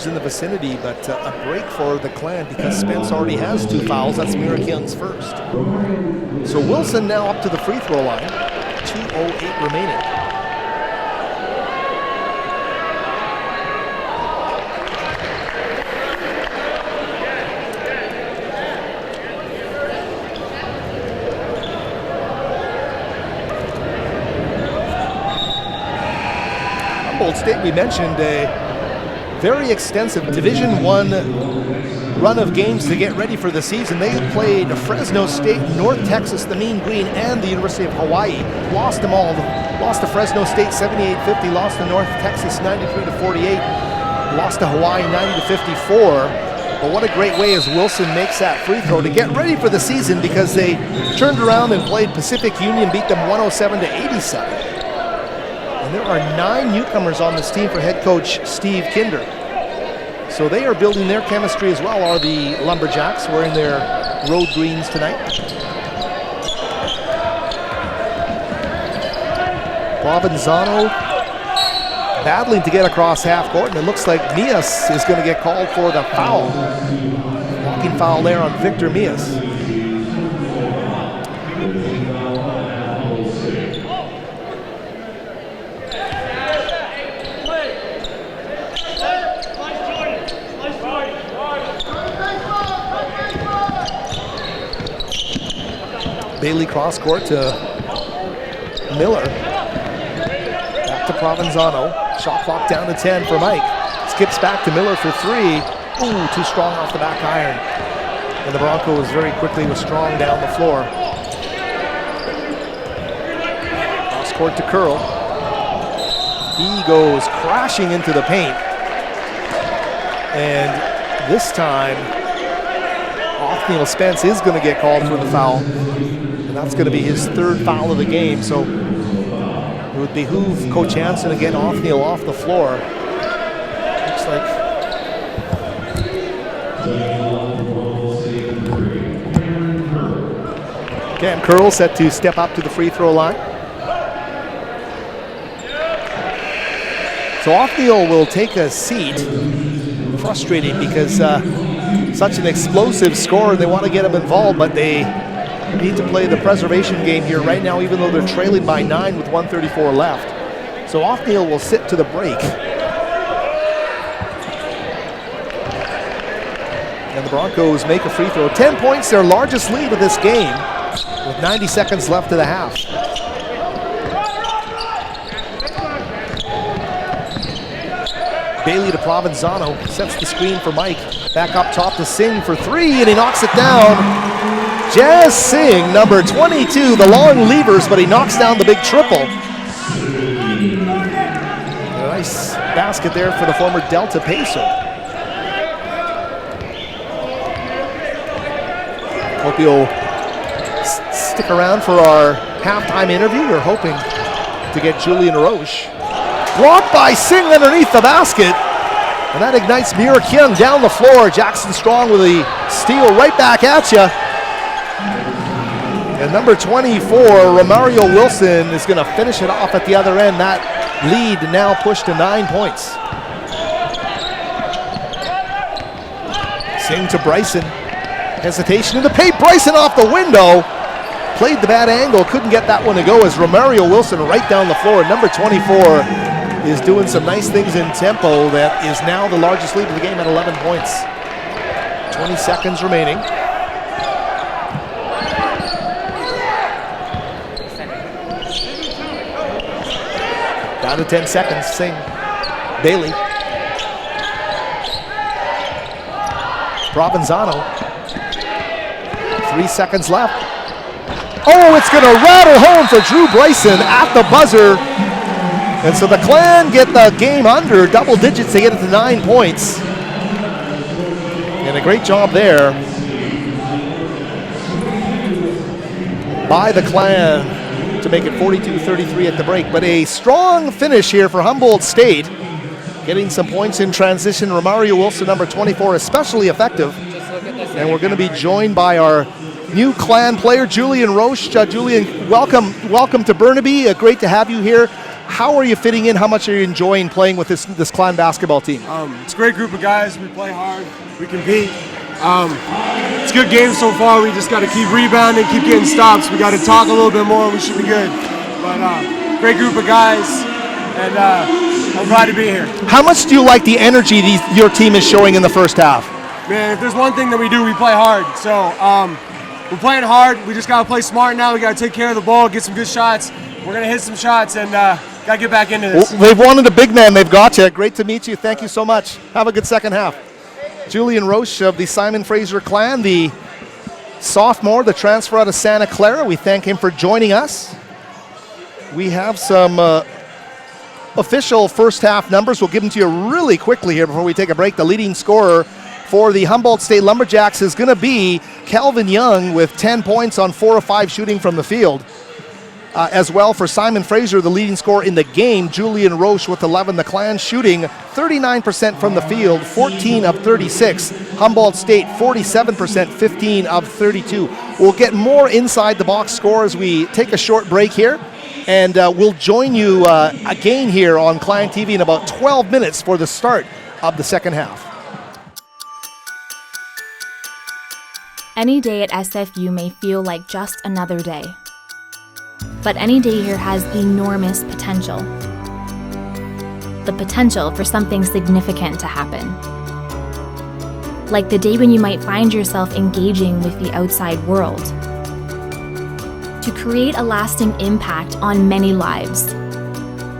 [SPEAKER 1] In the vicinity, but a break for the Clan because Spence already has 2 fouls. That's Mirakian's first. So Wilson now up to the free throw line. 2:08 remaining. Humboldt State, we mentioned a very extensive Division I run of games to get ready for the season. They played Fresno State, North Texas, the Mean Green, and the University of Hawaii. Lost them all. Lost to Fresno State 78-50, lost to North Texas 93-48, lost to Hawaii 90-54. But what a great way as Wilson makes that free throw to get ready for the season, because they turned around and played Pacific Union, beat them 107-87. And there are 9 newcomers on this team for head coach Steve Kinder. So they are building their chemistry as well, are the Lumberjacks, wearing their road greens tonight. Provenzano battling to get across half court, and it looks like Mias is going to get called for the foul. Walking foul there on Victor Mias. Bailey cross court to Miller. Back to Provenzano. Shot clock down to 10 for Mike. Skips back to Miller for 3. Ooh, too strong off the back iron. And the Broncos very quickly was strong down the floor. Cross court to Curl. He goes crashing into the paint. And this time, Othniel Spence is going to get called for the foul. And that's going to be his third foul of the game. So it would behoove Coach Hansen to get Othniel off the floor. Looks like Cam Curl set to step up to the free throw line. So Othniel will take a seat. Frustrating because such an explosive scorer, they want to get him involved, but they need to play the preservation game here right now, even though they're trailing by 9 with 1:34 left. So Othniel will sit to the break. And the Broncos make a free throw. 10 points, their largest lead of this game, with 90 seconds left to the half. Bailey to Provenzano, sets the screen for Mike. Back up top to Singh for 3, and he knocks it down. Jazz Singh, number 22, the long levers, but he knocks down the big triple. A nice basket there for the former Delta Pacer. Hope you'll stick around for our halftime interview. We're hoping to get Julian Roche. Blocked by Singh underneath the basket. And that ignites Mira Kyung down the floor. Jackson Strong with a steal right back at you. And number 24, Romario Wilson, is going to finish it off at the other end. That lead now pushed to 9 points. Singh to Bryson. Hesitation in the paint. Bryson off the window. Played the bad angle. Couldn't get that one to go as Romario Wilson right down the floor. Number 24 is doing some nice things in tempo. That is now the largest lead of the game at 11 points. 20 seconds remaining. Down to 10 seconds. Singh. Bailey. Provenzano. 3 seconds left. Oh, it's going to rattle home for Drew Bryson at the buzzer. And so the Clan get the game under double digits. They get it to 9 points. And a great job there by the Clan to make it 42-33 at the break. But a strong finish here for Humboldt State. Getting some points in transition. Romario Wilson, number 24, especially effective. And we're going to be joined by our new Clan player, Julian Roche. Julian, welcome to Burnaby. Great to have you here. How are you fitting in? How much are you enjoying playing with this Clan basketball team?
[SPEAKER 3] It's a great group of guys. We play hard. We compete. It's a good game so far. We just got to keep rebounding, keep getting stops. We got to talk a little bit more. We should be good. But great group of guys, and I'm glad to be here.
[SPEAKER 1] How much do you like the energy your team is showing in the first half?
[SPEAKER 3] Man, if there's one thing that we do, we play hard. So we're playing hard. We just got to play smart now. We got to take care of the ball, get some good shots. We're going to hit some shots and got to get back into this.
[SPEAKER 1] Well, they've wanted a big man. They've got you. Great to meet you. Thank you so much. Have a good second half. Julian Roche of the Simon Fraser Clan, the sophomore, the transfer out of Santa Clara. We thank him for joining us. We have some official first half numbers. We'll give them to you really quickly here before we take a break. The leading scorer for the Humboldt State Lumberjacks is going to be Calvin Young with 10 points on 4 of 5 shooting from the field. As well for Simon Fraser, the leading scorer in the game, Julian Roche with 11. The Clan shooting 39% from the field, 14 of 36. Humboldt State 47%, 15 of 32. We'll get more inside the box score as we take a short break here. And we'll join you again here on Clan TV in about 12 minutes for the start of the second half.
[SPEAKER 4] Any day at SFU may feel like just another day. But any day here has enormous potential. The potential for something significant to happen. Like the day when you might find yourself engaging with the outside world. To create a lasting impact on many lives.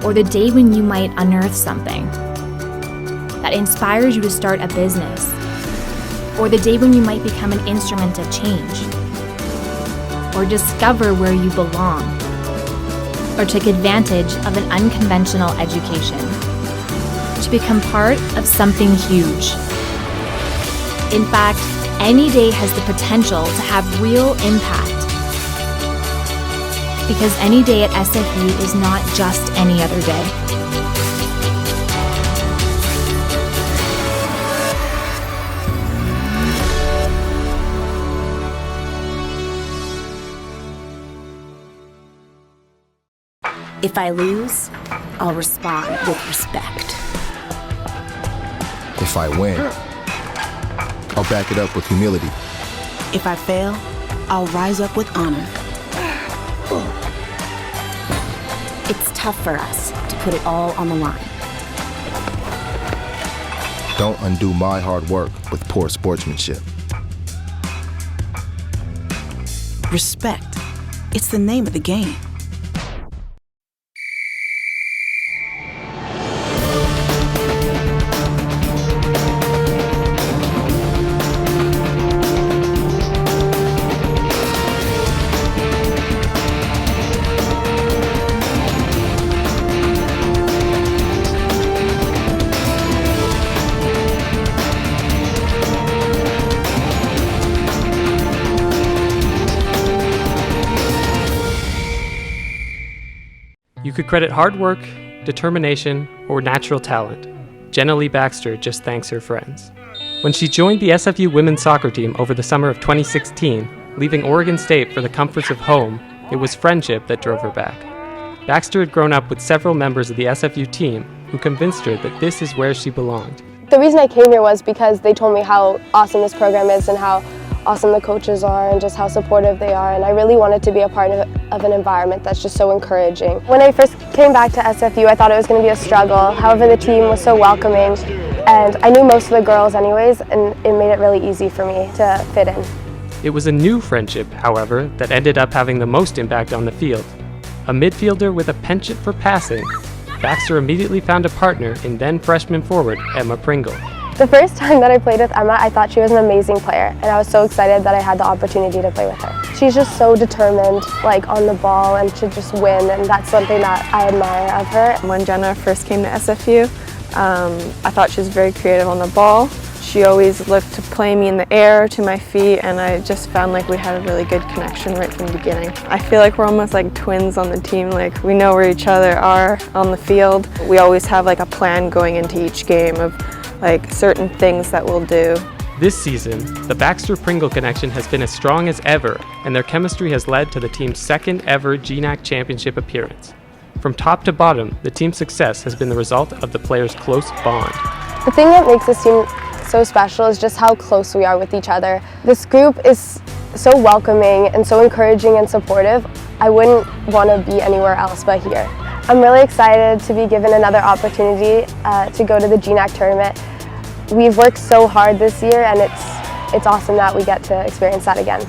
[SPEAKER 4] Or the day when you might unearth something that inspires you to start a business. Or the day when you might become an instrument of change. Or discover where you belong. Or take advantage of an unconventional education. To become part of something huge. In fact, any day has the potential to have real impact. Because any day at SFU is not just any other day.
[SPEAKER 5] If I lose, I'll respond with respect.
[SPEAKER 6] If I win, I'll back it up with humility.
[SPEAKER 5] If I fail, I'll rise up with honor. It's tough for us to put it all on the line.
[SPEAKER 6] Don't undo my hard work with poor sportsmanship.
[SPEAKER 5] Respect. It's the name of the game.
[SPEAKER 7] You could credit hard work, determination, or natural talent. Jenna Lee Baxter just thanks her friends. When she joined the SFU women's soccer team over the summer of 2016, leaving Oregon State for the comforts of home, it was friendship that drove her back. Baxter had grown up with several members of the SFU team who convinced her that this is where she belonged.
[SPEAKER 8] The reason I came here was because they told me how awesome this program is and how awesome the coaches are and just how supportive they are, and I really wanted to be a part of an environment that's just so encouraging. When I first came back to SFU, I thought it was going to be a struggle. However, the team was so welcoming, and I knew most of the girls anyways, and it made it really easy for me to fit in.
[SPEAKER 7] It was a new friendship, however, that ended up having the most impact on the field. A midfielder with a penchant for passing, Baxter immediately found a partner in then freshman forward Emma Pringle.
[SPEAKER 8] The first time that I played with Emma, I thought she was an amazing player, and I was so excited that I had the opportunity to play with her. She's just so determined, like on the ball, and to just win, and that's something that I admire of her.
[SPEAKER 9] When Jenna first came to SFU, I thought she was very creative on the ball. She always looked to play me in the air to my feet, and I just found like we had a really good connection right from the beginning. I feel like we're almost like twins on the team. Like we know where each other are on the field. We always have like a plan going into each game of like certain things that we'll do.
[SPEAKER 7] This season, the Baxter-Pringle connection has been as strong as ever, and their chemistry has led to the team's second ever GNAC championship appearance. From top to bottom, the team's success has been the result of the players' close bond.
[SPEAKER 8] The thing that makes this team so special is just how close we are with each other. This group is so welcoming and so encouraging and supportive. I wouldn't want to be anywhere else but here. I'm really excited to be given another opportunity to go to the GNAC tournament. We've worked so hard this year, and it's awesome that we get to experience that again.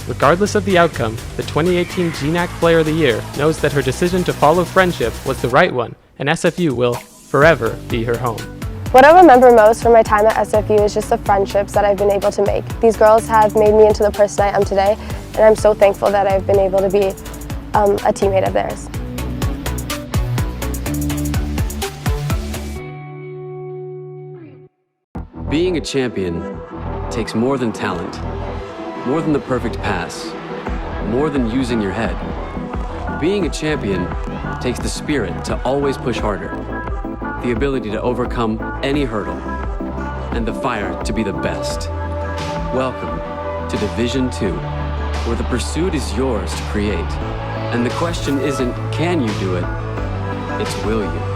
[SPEAKER 7] Regardless of the outcome, the 2018 GNAC Player of the Year knows that her decision to follow friendship was the right one, and SFU will forever be her home.
[SPEAKER 8] What I remember most from my time at SFU is just the friendships that I've been able to make. These girls have made me into the person I am today, and I'm so thankful that I've been able to be a teammate of theirs.
[SPEAKER 10] Being a champion takes more than talent, more than the perfect pass, more than using your head. Being a champion takes the spirit to always push harder, the ability to overcome any hurdle, and the fire to be the best. Welcome to Division 2, where the pursuit is yours to create. And the question isn't, can you do it? It's, will you?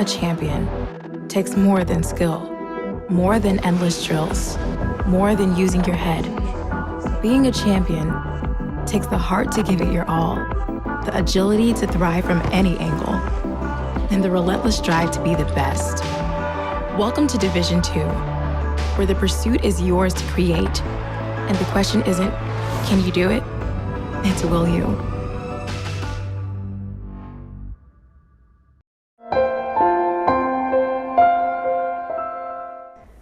[SPEAKER 11] champion takes more than skill, more than endless drills, more than using your head. Being a champion takes the heart to give it your all, the agility to thrive from any angle, and the relentless drive to be the best. Welcome to Division 2, where the pursuit is yours to create, and the question isn't, can you do it? It's will you?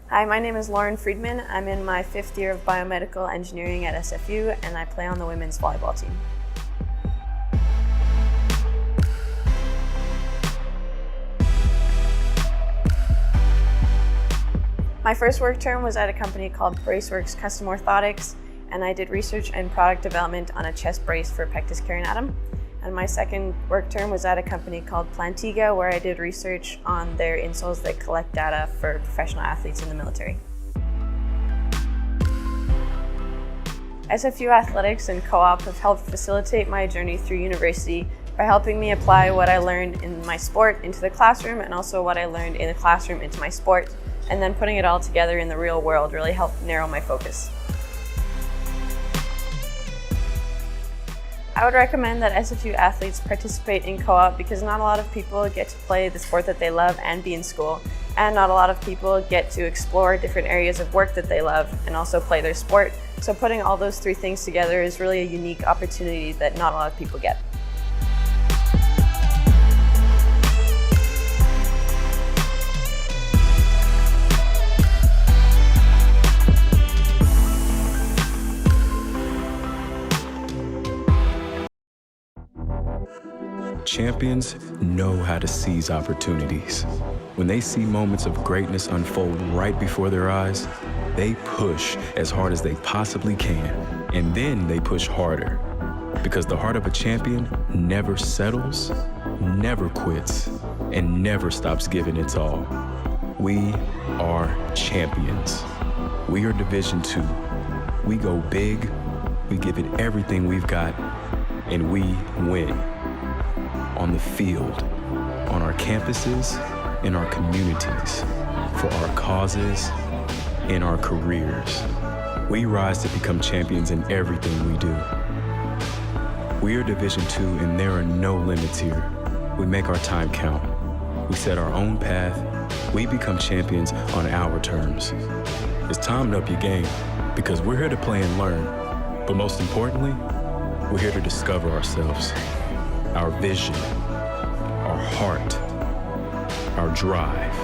[SPEAKER 9] Hi, my name is Lauren Friedman. I'm in my 5th year of biomedical engineering at SFU, and I play on the women's volleyball team. My first work term was at a company called Braceworks Custom Orthotics, and I did research and product development on a chest brace for pectus carinatum. And my second work term was at a company called Plantiga, where I did research on their insoles that collect data for professional athletes in the military. SFU Athletics and Co-op have helped facilitate my journey through university by helping me apply what I learned in my sport into the classroom, and also what I learned in the classroom into my sport, and then putting it all together in the real world really helped narrow my focus. I would recommend that SFU athletes participate in co-op because not a lot of people get to play the sport that they love and be in school, and not a lot of people get to explore different areas of work that they love and also play their sport. So putting all those three things together is really a unique opportunity that not a lot of people get.
[SPEAKER 12] Champions know how to seize opportunities. When they see moments of greatness unfold right before their eyes, they push as hard as they possibly can, and then they push harder. Because the heart of a champion never settles, never quits, and never stops giving its all. We are champions. We are Division 2. We go big, we give it everything we've got, and we win. On the field, on our campuses, in our communities, for our causes, in our careers. We rise to become champions in everything we do. We are Division 2, and there are no limits here. We make our time count. We set our own path. We become champions on our terms. It's time to up your game, because we're here to play and learn. But most importantly, we're here to discover ourselves. Our vision, our heart, our drive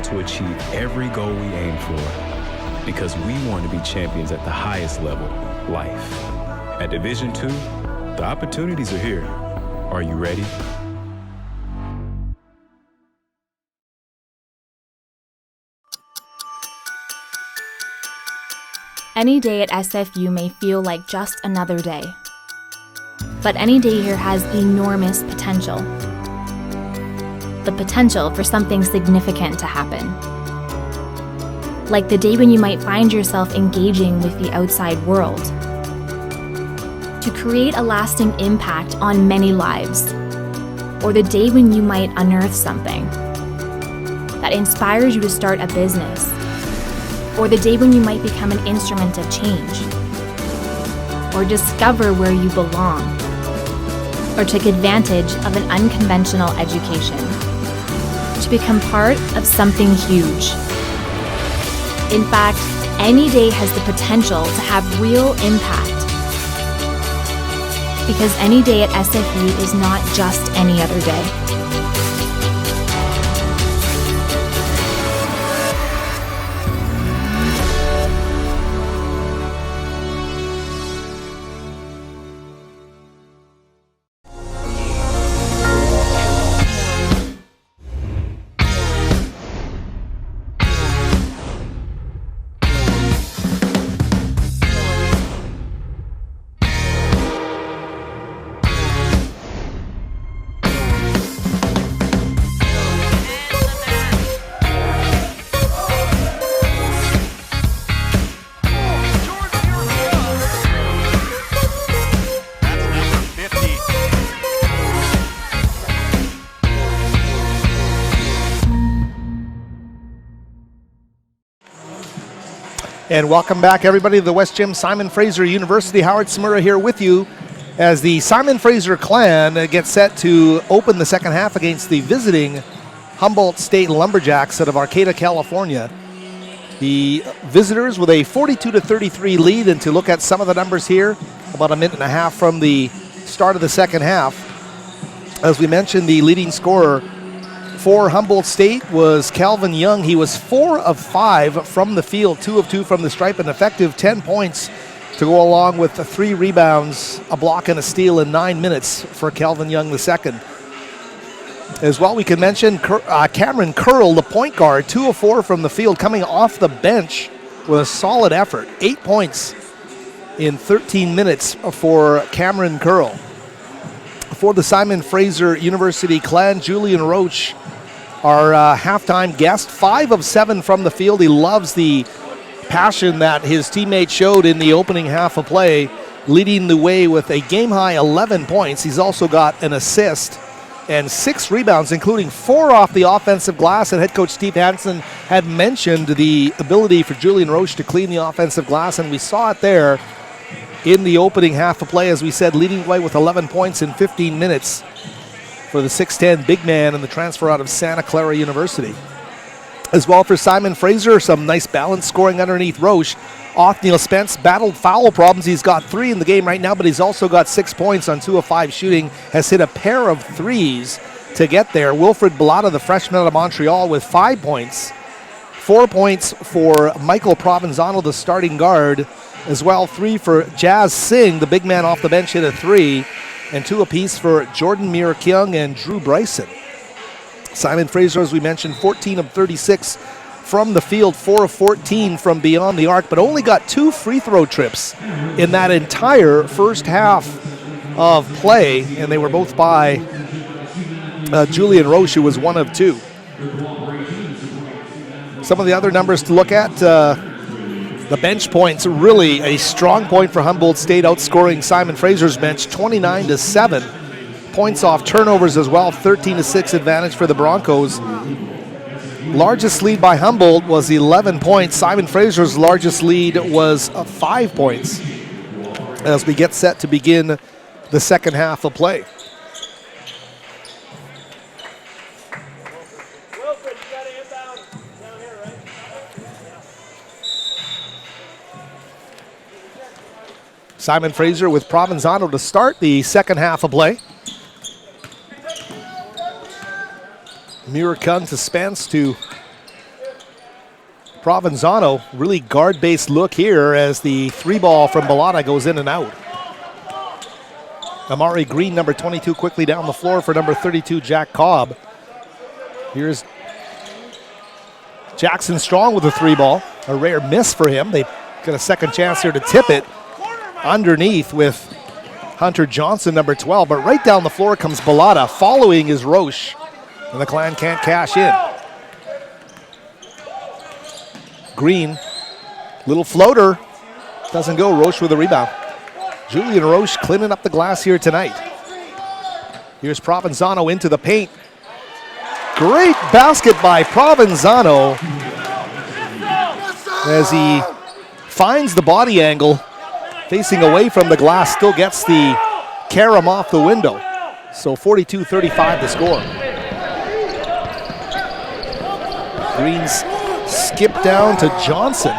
[SPEAKER 12] to achieve every goal we aim for, because we want to be champions at the highest level, life. At Division 2, the opportunities are here. Are you ready?
[SPEAKER 4] Any day at SFU may feel like just another day. But any day here has enormous potential. The potential for something significant to happen. Like the day when you might find yourself engaging with the outside world. To create a lasting impact on many lives. Or the day when you might unearth something that inspires you to start a business. Or the day when you might become an instrument of change. Or discover where you belong. Or take advantage of an unconventional education. To become part of something huge. In fact, any day has the potential to have real impact. Because any day at SFU is not just any other day.
[SPEAKER 1] And welcome back, everybody, to the West Gym, Simon Fraser University. Howard Smura here with you as the Simon Fraser clan gets set to open the second half against the visiting Humboldt State Lumberjacks out of Arcata, California. The visitors with a 42-33 lead, and to look at some of the numbers here, about a minute and a half from the start of the second half. As we mentioned, the leading scorer for Humboldt State was Calvin Young. He was 4 of 5 from the field, 2 of 2 from the stripe, an effective 10 points to go along with 3 rebounds, a block, and a steal in 9 minutes for Calvin Young II. As well, we can mention Cameron Curl, the point guard, 2 of 4 from the field, coming off the bench with a solid effort. 8 points in 13 minutes for Cameron Curl. For the Simon Fraser University clan, Julian Roach, our halftime guest, 5 of 7 from the field. He loves the passion that his teammates showed in the opening half of play, leading the way with a game-high 11 points. He's also got an assist and 6 rebounds, including 4 off the offensive glass. And head coach Steve Hansen had mentioned the ability for Julian Roach to clean the offensive glass, and we saw it there in the opening half of play, as we said, leading the way with 11 points in 15 minutes for the 6'10 big man and the transfer out of Santa Clara University. As well for Simon Fraser, some nice balance scoring underneath Roche. Othniel Spence battled foul problems. He's got 3 in the game right now, but he's also got 6 points on 2 of 5 shooting, has hit a pair of threes to get there. Wilfred Bellotta, the freshman out of Montreal, with 5 points. 4 points for Michael Provenzano, the starting guard. As well, 3 for Jazz Singh, the big man off the bench, hit a 3. And 2 apiece for Jordan Mirakyung and Drew Bryson. Simon Fraser, as we mentioned, 14 of 36 from the field, 4 of 14 from beyond the arc, but only got 2 free throw trips in that entire first half of play, and they were both by Julian Roche, who was 1 of 2. Some of the other numbers to look at, the bench points, really a strong point for Humboldt State, outscoring Simon Fraser's bench 29-7. Points off turnovers as well, 13-6 advantage for the Broncos. Largest lead by Humboldt was 11 points. Simon Fraser's largest lead was 5 points as we get set to begin the second half of play. Simon Fraser with Provenzano to start the second half of play. Mirakyung to Spence to Provenzano. Really guard-based look here as the 3 ball from Bellotta goes in and out. Amari Green, number 22, quickly down the floor for number 32, Jack Cobb. Here's Jackson Strong with a 3 ball. A rare miss for him. They got a second chance here to tip it underneath with Hunter Johnson, number 12. But right down the floor comes Bellotta, following is Roche. And the Clan can't cash in. Green, little floater, doesn't go. Roche with a rebound. Julian Roche cleaning up the glass here tonight. Here's Provenzano into the paint. Great basket by Provenzano as he finds the body angle, facing away from the glass, still gets the carom off the window. So 42-35 to score. Green's skip down to Johnson.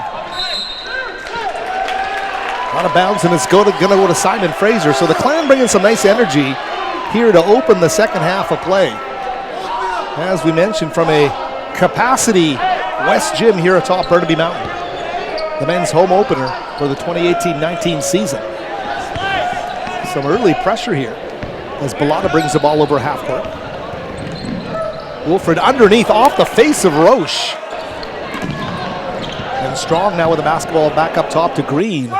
[SPEAKER 1] Out of bounds, and it's going to go to Simon Fraser. So the Clan bringing some nice energy here to open the second half of play. As we mentioned, from a capacity West Gym here atop Burnaby Mountain. The men's home opener for the 2018-19 season. Some early pressure here as Bellotta brings the ball over half court. Wilfred underneath off the face of Roche. And Strong now with the basketball back up top to Green.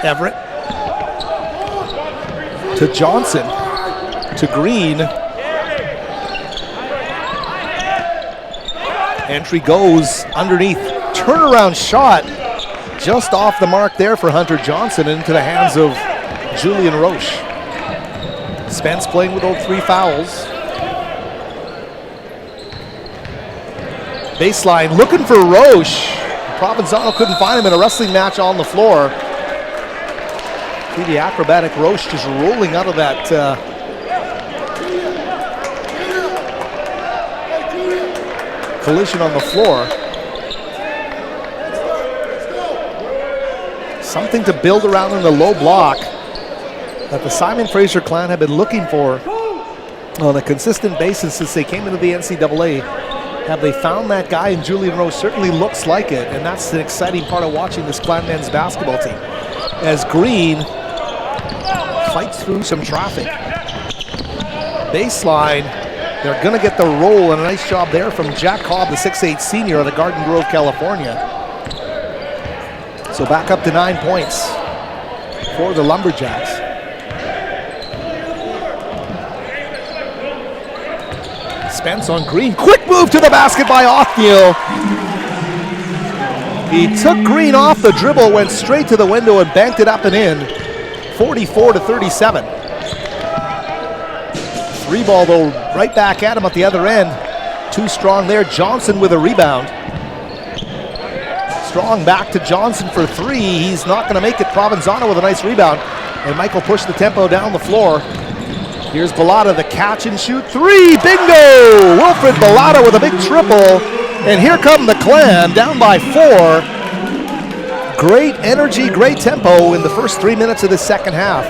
[SPEAKER 1] Everett to Johnson to Green. Entry goes underneath. Turnaround shot just off the mark there for Hunter Johnson, into the hands of Julian Roche. Spence playing with all 3 fouls. Baseline looking for Roche. Provenzano couldn't find him in a wrestling match on the floor. See the acrobatic Roche just rolling out of that collision on the floor. Something to build around in the low block that the Simon Fraser clan have been looking for on a consistent basis since they came into the NCAA. Have they found that guy in Julian Roche? Certainly looks like it, and that's the exciting part of watching this clan men's basketball team. As Green fights through some traffic. Baseline, they're going to get the roll, and a nice job there from Jack Cobb, the 6'8 senior out of Garden Grove, California. So back up to 9 points for the Lumberjacks. Spence on Green, quick move to the basket by Othniel. He took Green off the dribble, went straight to the window and banked it up and in. 44-37. Three ball though, right back at him at the other end. Too strong there, Johnson with a rebound. Strong back to Johnson for three, he's not gonna make it. Provenzano with a nice rebound. And Michael pushed the tempo down the floor. Here's Bellata, the catch and shoot three, bingo! Wilfred Bellata with a big triple. And here come the Clan, down by 4. Great energy, great tempo in the first 3 minutes of the second half.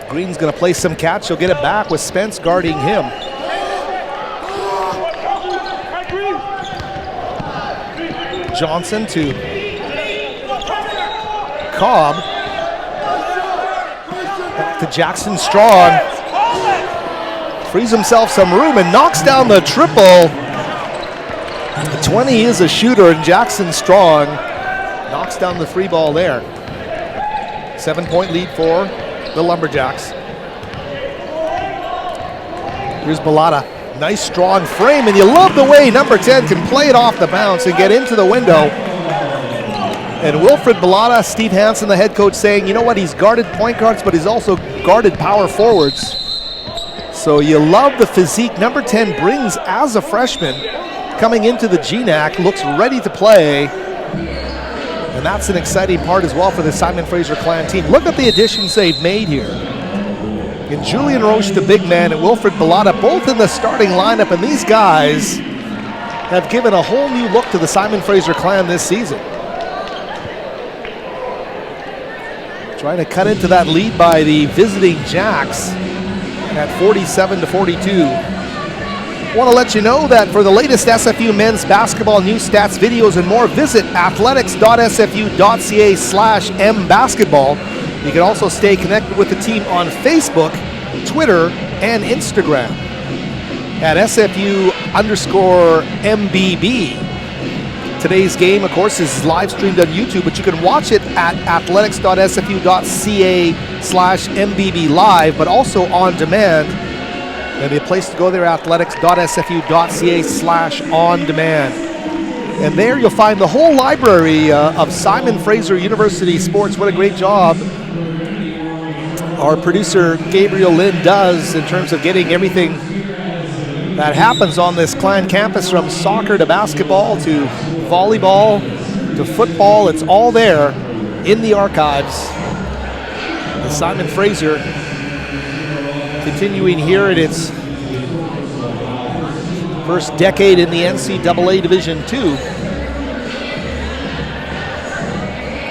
[SPEAKER 1] Green's gonna play some catch, he'll get it back with Spence guarding him. Johnson to Cobb. Back to Jackson Strong. Frees himself some room and knocks down the triple. The 20 is a shooter, and Jackson Strong knocks down the three ball there. 7-point lead for the Lumberjacks. Here's Bellata. Nice strong frame, and you love the way number 10 can play it off the bounce and get into the window. And Wilfred Bellata, Steve Hansen, the head coach, saying, you know what, he's guarded point guards, but he's also guarded power forwards. So you love the physique number 10 brings as a freshman coming into the GNAC, looks ready to play. And that's an exciting part as well for the Simon Fraser Clan team. Look at the additions they've made here. And Julian Roche, the big man, and Wilfred Bellata, both in the starting lineup, and these guys have given a whole new look to the Simon Fraser Clan this season. Trying to cut into that lead by the visiting Jacks at 47-42. I want to let you know that for the latest SFU men's basketball news, stats, videos, and more, visit athletics.sfu.ca/mbasketball. You can also stay connected with the team on Facebook, Twitter, and Instagram at SFU_MBB. Today's game, of course, is live streamed on YouTube, but you can watch it at athletics.sfu.ca/MBB live, but also on demand. And the place to go there, athletics.sfu.ca/on-demand. And there you'll find the whole library of Simon Fraser University sports. What a great job our producer Gabriel Lynn does in terms of getting everything that happens on this Clan campus, from soccer to basketball to volleyball to football. It's all there in the archives. The Simon Fraser continuing here in its first decade in the NCAA Division II.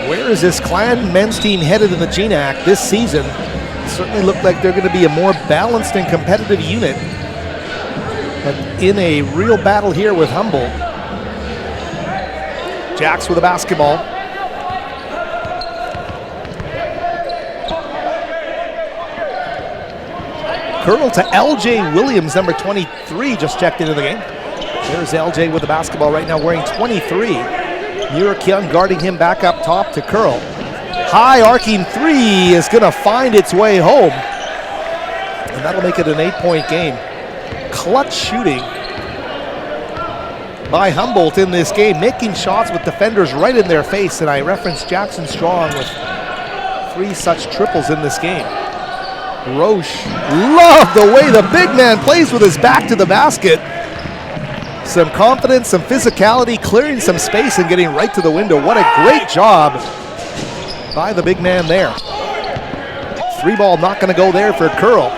[SPEAKER 1] Where is this Clan men's team headed in the GNAC this season? It certainly looked like they're going to be a more balanced and competitive unit, but in a real battle here with Humboldt. Jacks with a basketball. Curl to LJ Williams, number 23, just checked into the game. There's LJ with the basketball right now, wearing 23. Muir Kyung guarding him back up top to Curl. High arcing three is going to find its way home. And that'll make it an 8-point game. Clutch shooting by Humboldt in this game, making shots with defenders right in their face. And I referenced Jackson Strong with 3 such triples in this game. Roche, love the way the big man plays with his back to the basket. Some confidence, some physicality, clearing some space and getting right to the window. What a great job by the big man there. 3-ball not going to go there for Curl.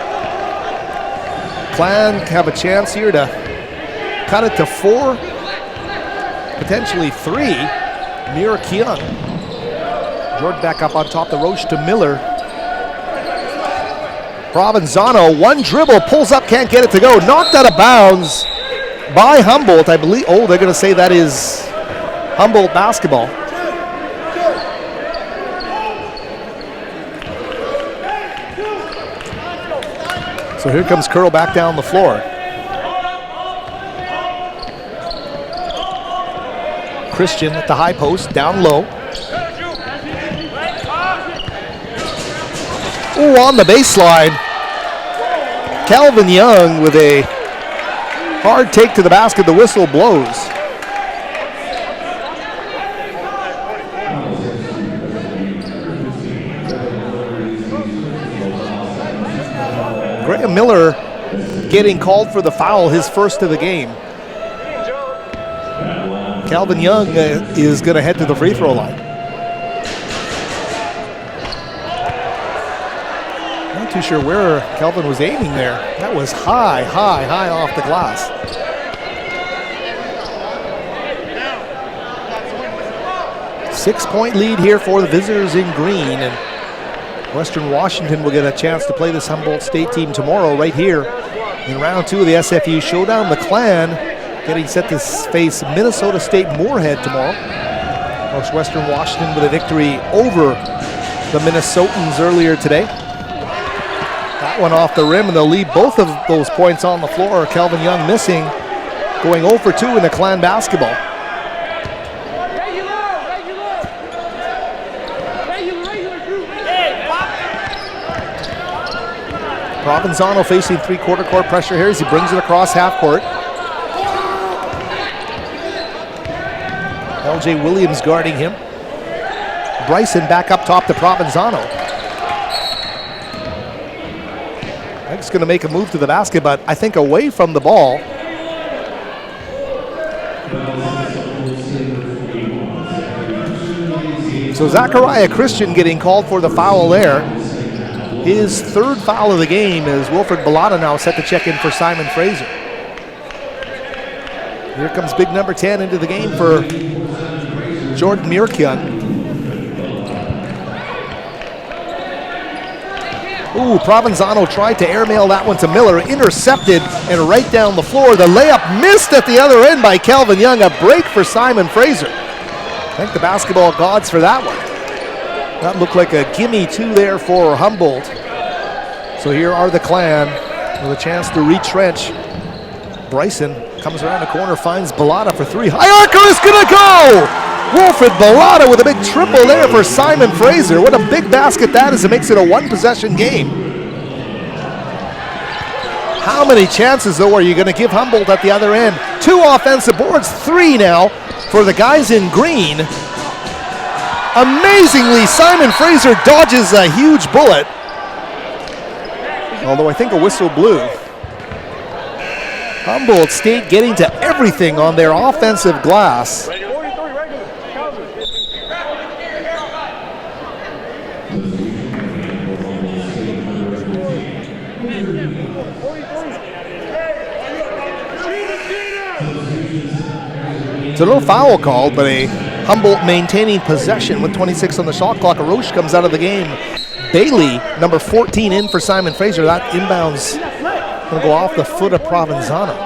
[SPEAKER 1] Clan have a chance here to cut it to 4, potentially 3. Mira Kyung. Jordan back up on top, the Roche to Miller. Provenzano, one dribble, pulls up, can't get it to go. Knocked out of bounds by Humboldt, I believe. Oh, they're going to say that is Humboldt basketball. So here comes Curl back down the floor. Christian at the high post, down low. Ooh, on the baseline. Calvin Young with a hard take to the basket. The whistle blows. Graham Miller getting called for the foul, his first of the game. Calvin Young is going to head to the free throw line. Not too sure where Calvin was aiming there. That was high off the glass. Six-point lead here for the visitors in green, and Western Washington will get a chance to play this Humboldt State team tomorrow right here in round 2 of the SFU Showdown. The Clan getting set to face Minnesota State Moorhead tomorrow. Of course, Western Washington with a victory over the Minnesotans earlier today. That one off the rim, and they'll leave both of those points on the floor. Calvin Young missing, going 0 for 2 in the Clan basketball. Provenzano facing three-quarter court pressure here as he brings it across half court. LJ Williams guarding him. Bryson back up top to Provenzano. He's going to make a move to the basket, but I think away from the ball. So Zachariah Christian getting called for the foul there. His third foul of the game is Wilfred Bellotta now set to check in for Simon Fraser. Here comes big number 10 into the game for Jordan Mirakian. Ooh, Provenzano tried to airmail that one to Miller, intercepted and right down the floor. The layup missed at the other end by Calvin Young. A break for Simon Fraser. Thank the basketball gods for that one. That looked like a gimme 2 there for Humboldt. So here are the Clan with a chance to retrench. Bryson comes around the corner, finds Bellotta for 3. High archer is gonna go! Wilfred Bellotta with a big triple there for Simon Fraser. What a big basket that is. It makes it a one-possession game. How many chances, though, are you going to give Humboldt at the other end? 2 offensive boards, 3 now for the guys in green. Amazingly, Simon Fraser dodges a huge bullet. Although I think a whistle blew. Humboldt State getting to everything on their offensive glass. So no foul called, but a Humboldt maintaining possession with 26 on the shot clock. Roche comes out of the game. Bailey, number 14, in for Simon Fraser. That inbounds going to go off the foot of Provenzano.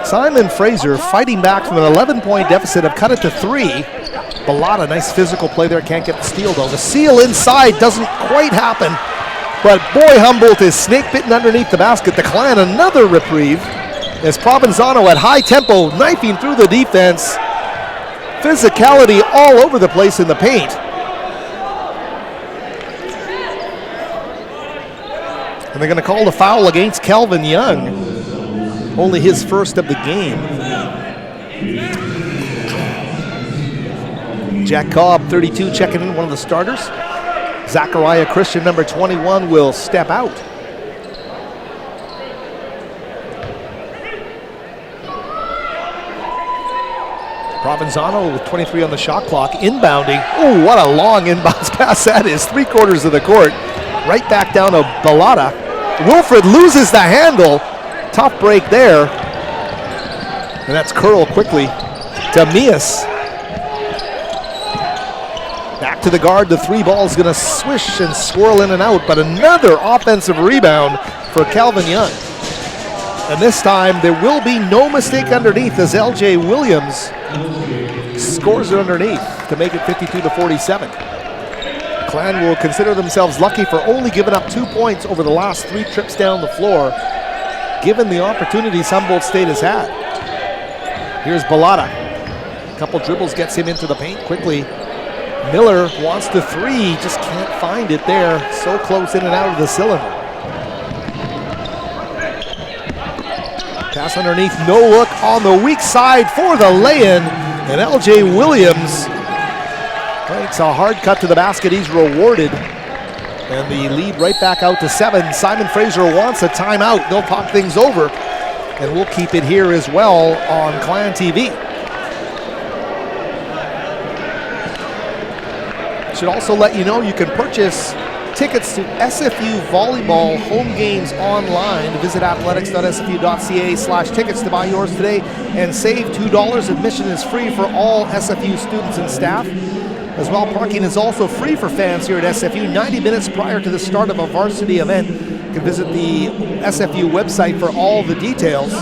[SPEAKER 1] Simon Fraser fighting back from an 11-point deficit, have cut it to 3. Bellotta, nice physical play there, can't get the steal though. The seal inside doesn't quite happen, but boy, Humboldt is snake bitten underneath the basket. The Clan another reprieve as Provenzano at high tempo, knifing through the defense. Physicality all over the place in the paint. And they're going to call the foul against Calvin Young. Only his first of the game. Jack Cobb, 32, checking in, one of the starters. Zachariah Christian, number 21, will step out. Provenzano with 23 on the shot clock, inbounding. Oh, what a long inbounds pass that is. 3/4 of the court. Right back down to Balata. Wilfred loses the handle. Tough break there. And that's curl quickly to Mias. Back to the guard. The three ball is going to swish and swirl in and out, but another offensive rebound for Calvin Young. And this time there will be no mistake underneath as LJ Williams scores it underneath to make it 52-47. Clan will consider themselves lucky for only giving up 2 points over the last 3 trips down the floor, given the opportunities Humboldt State has had. Here's Balata. A couple dribbles gets him into the paint quickly. Miller wants the three, just can't find it there. So close in and out of the cylinder. Pass underneath, no look on the weak side for the lay-in. And LJ Williams makes a hard cut to the basket. He's rewarded. And the lead right back out to 7. Simon Fraser wants a timeout. They'll talk things over. And we'll keep it here as well on Clan TV. Should also let you know you can purchase tickets to SFU volleyball home games online. Visit athletics.sfu.ca/tickets to buy yours today and save $2. Admission is free for all SFU students and staff. As well, parking is also free for fans here at SFU 90 minutes prior to the start of a varsity event. You can visit the SFU website for all the details.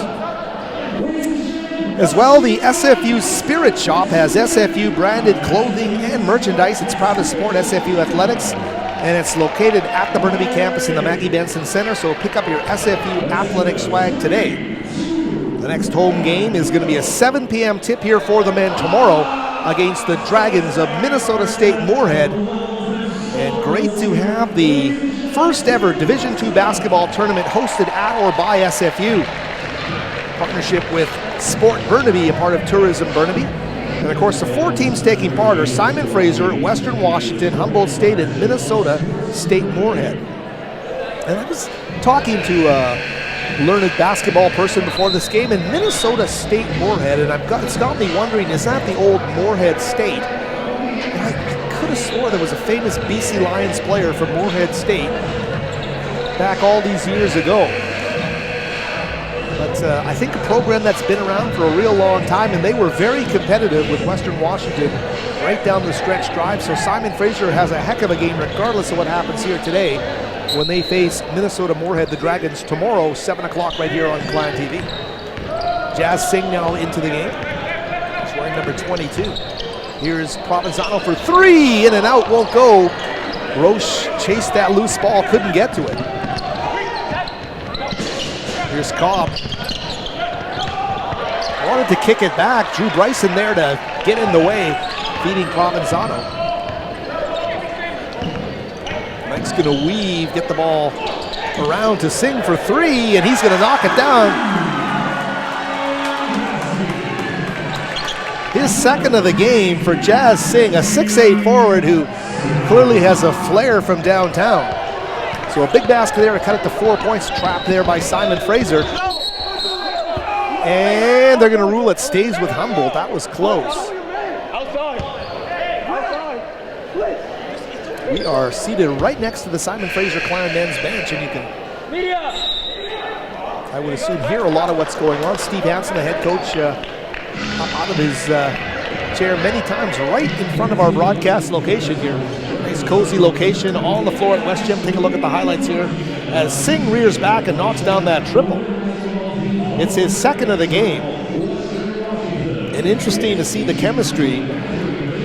[SPEAKER 1] As well, the SFU Spirit Shop has SFU branded clothing and merchandise. It's proud to support SFU athletics, and it's located at the Burnaby campus in the Maggie Benson Center, so pick up your SFU athletic swag today. The next home game is going to be a 7 p.m. tip here for the men tomorrow against the Dragons of Minnesota State Moorhead. And great to have the first ever Division II basketball tournament hosted at or by SFU. Partnership with Sport Burnaby, a part of Tourism Burnaby. And of course, the 4 teams taking part are Simon Fraser, Western Washington, Humboldt State, and Minnesota State Moorhead. And I was talking to a learned basketball person before this game, and Minnesota State Moorhead, and it's got me wondering, is that the old Moorhead State? And I could have swore there was a famous BC Lions player from Moorhead State back all these years ago. But I think a program that's been around for a real long time, and they were very competitive with Western Washington right down the stretch drive. So Simon Fraser has a heck of a game regardless of what happens here today when they face Minnesota Moorhead, the Dragons, tomorrow, 7 o'clock right here on Clan TV. Jazz Singh now into the game. He's wearing number 22. Here's Provenzano for 3, in and out, won't go. Roche chased that loose ball, couldn't get to it. Here's Cobb. Wanted to kick it back. Drew Bryson there to get in the way, feeding Provenzano. Mike's going to weave, get the ball around to Singh for 3, and he's going to knock it down. His second of the game for Jazz Singh, a 6'8 forward who clearly has a flair from downtown. So a big basket there to cut it to 4 points. Trapped there by Simon Fraser. And they're going to rule it stays with Humboldt. That was close. We are seated right next to the Simon Fraser Clan men's bench, and you can, I would assume, hear a lot of what's going on. Steve Hansen, the head coach, up out of his chair many times right in front of our broadcast location here. Nice cozy location on the floor at West Gym. Take a look at the highlights here as Singh rears back and knocks down that triple. It's his second of the game. And interesting to see the chemistry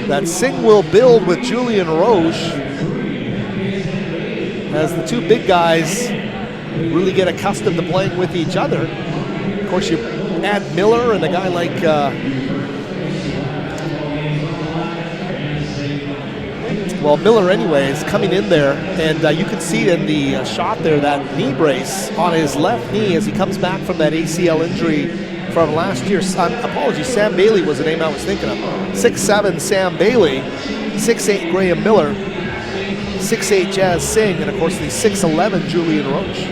[SPEAKER 1] that Singh will build with Julian Roche as the two big guys really get accustomed to playing with each other. Of course, you add Miller and a guy like Miller anyway is coming in there, and you can see in the shot there that knee brace on his left knee as he comes back from that ACL injury from last year. Apologies, Sam Bailey was the name I was thinking of. 6'7" Sam Bailey, 6'8" Graham Miller. 6'8" Jazz Singh, and of course the 6'11" Julian Roche.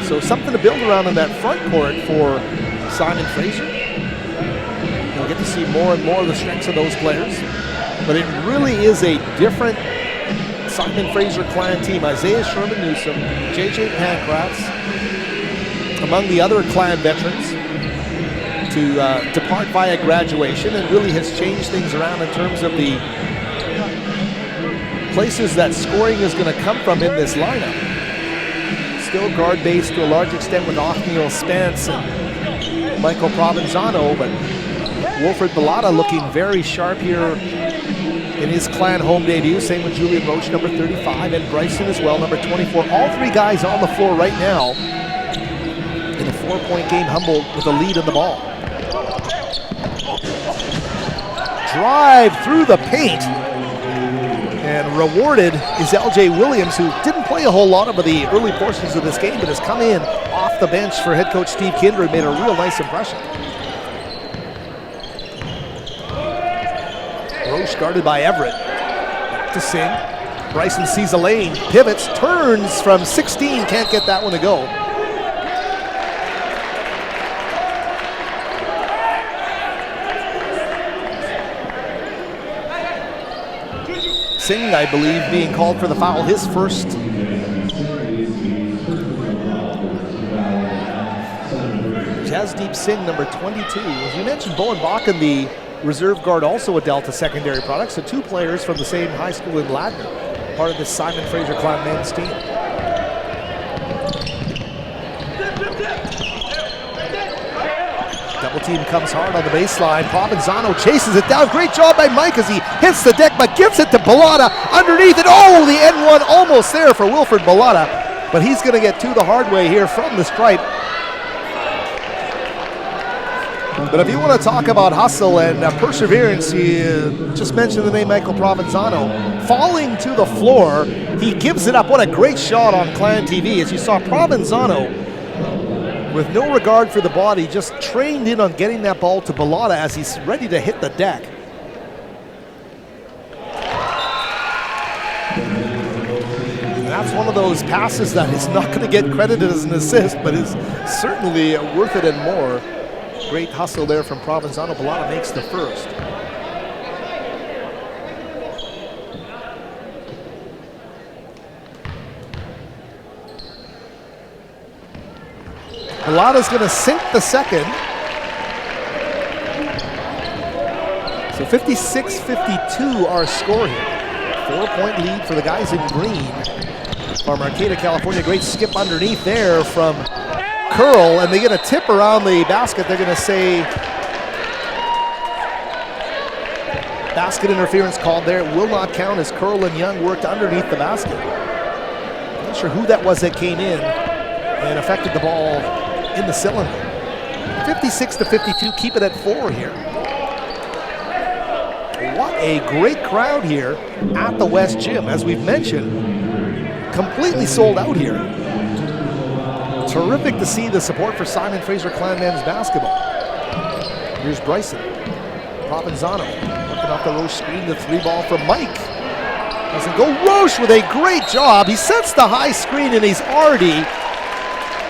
[SPEAKER 1] So something to build around in that front court for Simon Fraser. We'll get to see more and more of the strengths of those players. But it really is a different Simon Fraser Clan team. Isaiah Sherman Newsom, JJ Pancratz, among the other Clan veterans, to depart via graduation, and really has changed things around in terms of the places that scoring is going to come from in this lineup. Still guard-based to a large extent with Othniel Spence and Michael Provenzano, but Wilfred Bellotta looking very sharp here in his Clan home debut. Same with Julian Roche, number 35, and Bryson as well, number 24. All three guys on the floor right now in a 4-point game. Humboldt with a lead in the ball. Drive through the paint, and rewarded is LJ Williams, who didn't play a whole lot of the early portions of this game, but has come in off the bench for head coach Steve Kinder and made a real nice impression. Roche guarded by Everett. Back to Singh. Bryson sees a lane, pivots, turns from 16, can't get that one to go. Singh, I believe, being called for the foul, his first. Jasdeep Singh, number 22. As you mentioned, Bowen Bakken, the reserve guard, also a Delta secondary product, so two players from the same high school in Ladner, part of this Simon Fraser Clan men's team. Double team comes hard on the baseline. Provenzano chases it down. Great job by Mike as he hits the deck, but gives it to Bellotta underneath it. Oh, the N1 almost there for Wilfred Bellotta, but he's going to get two the hard way here from the stripe. But if you want to talk about hustle and perseverance, you just mentioned the name Michael Provenzano. Falling to the floor, he gives it up. What a great shot on Clan TV. As you saw, Provenzano, with no regard for the body, just trained in on getting that ball to Bellotta as he's ready to hit the deck. And that's one of those passes that is not going to get credited as an assist, but is certainly worth it and more. Great hustle there from Provenzano. Bellotta makes the first. Bellotta's going to sink the second. So 56-52 our score here. 4-point lead for the guys in green from Arcata, California. Great skip underneath there from Curl, and they get a tip around the basket. They're going to say basket interference called there. It will not count as Curl and Young worked underneath the basket. Not sure who that was that came in and affected the ball in the cylinder. 56-52, keep it at 4 here. What a great crowd here at the West Gym. As we've mentioned, completely sold out here. Terrific to see the support for Simon Fraser Clan men's basketball. Here's Bryson. Provenzano working off the Roche screen. The 3-ball from Mike. Doesn't go. Roche with a great job. He sets the high screen, and he's already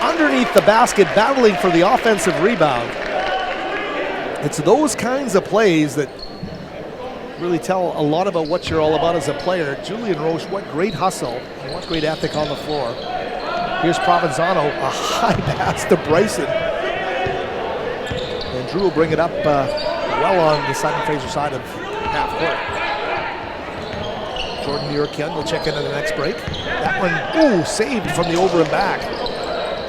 [SPEAKER 1] underneath the basket battling for the offensive rebound. It's those kinds of plays that really tell a lot about what you're all about as a player. Julian Roche, what great hustle and what great ethic on the floor. Here's Provenzano, a high pass to Bryson. And Drew will bring it up well on the Simon Fraser side of half court. Jordan York-Young will check in at the next break. That one, ooh, saved from the over and back.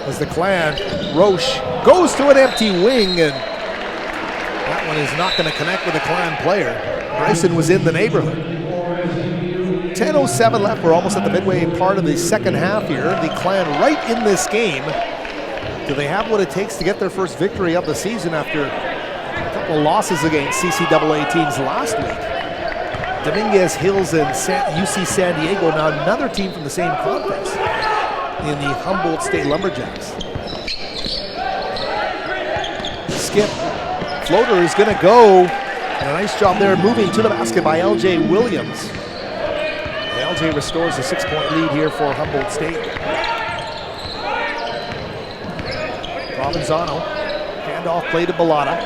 [SPEAKER 1] As the Clan, Roche goes to an empty wing, and that one is not going to connect with a Clan player. Bryson was in the neighborhood. 10:07 left. We're almost at the midway part of the second half here. The Clan right in this game. Do they have what it takes to get their first victory of the season after a couple of losses against CCAA teams last week? Dominguez Hills and UC San Diego, now another team from the same conference in the Humboldt State Lumberjacks. Skip. Floater is going to go. And a nice job there moving to the basket by LJ Williams. Jose restores a 6-point lead here for Humboldt State. Provenzano, handoff play to Bellotta.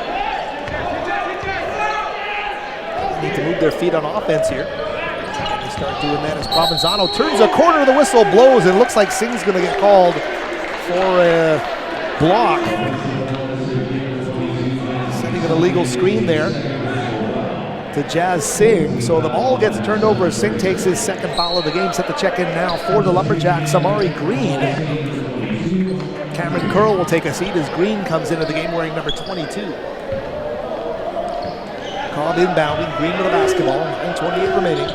[SPEAKER 1] They need to move their feet on offense here. And they start doing that as Provenzano turns a corner, the whistle blows, and it looks like Singh's going to get called for a block. Setting an illegal screen there to Jazz Singh. So the ball gets turned over as Singh takes his second foul of the game. Set to check in now for the Lumberjacks, Amari Green. Cameron Curl will take a seat as Green comes into the game wearing number 22. Cobb inbounding, Green with a basketball, 9:28 remaining.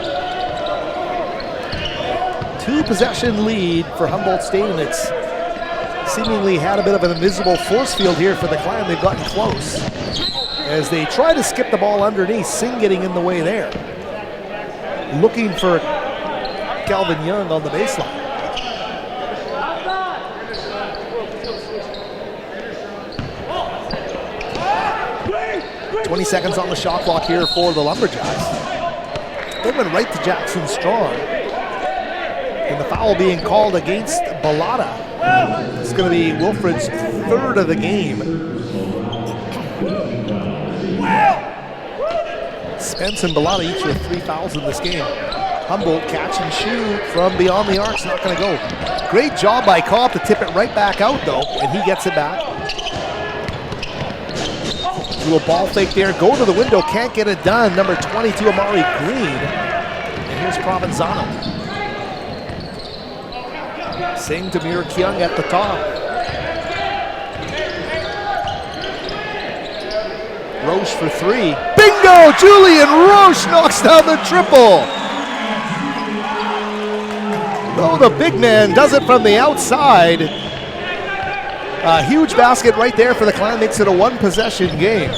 [SPEAKER 1] 2-possession lead for Humboldt State, and it's seemingly had a bit of an invisible force field here for the Clan. They've gotten close as they try to skip the ball underneath. Singh getting in the way there. Looking for Calvin Young on the baseline. 20 seconds on the shot clock here for the Lumberjacks. They went right to Jackson Strong. And the foul being called against Bellotta. It's going to be Wilfred's third of the game. Spence and Bellotta each with 3 fouls in this game. Humboldt catch and shoot from beyond the arc's not going to go. Great job by Cobb to tip it right back out though, and he gets it back. Do a ball fake there, go to the window, can't get it done. Number 22, Amari Green. And here's Provenzano. Singh to Mir Kyung at the top. Roche for 3. Bingo! Julian Roche knocks down the triple. Oh, the big man does it from the outside. A huge basket right there for the Clan, makes it a 1-possession game.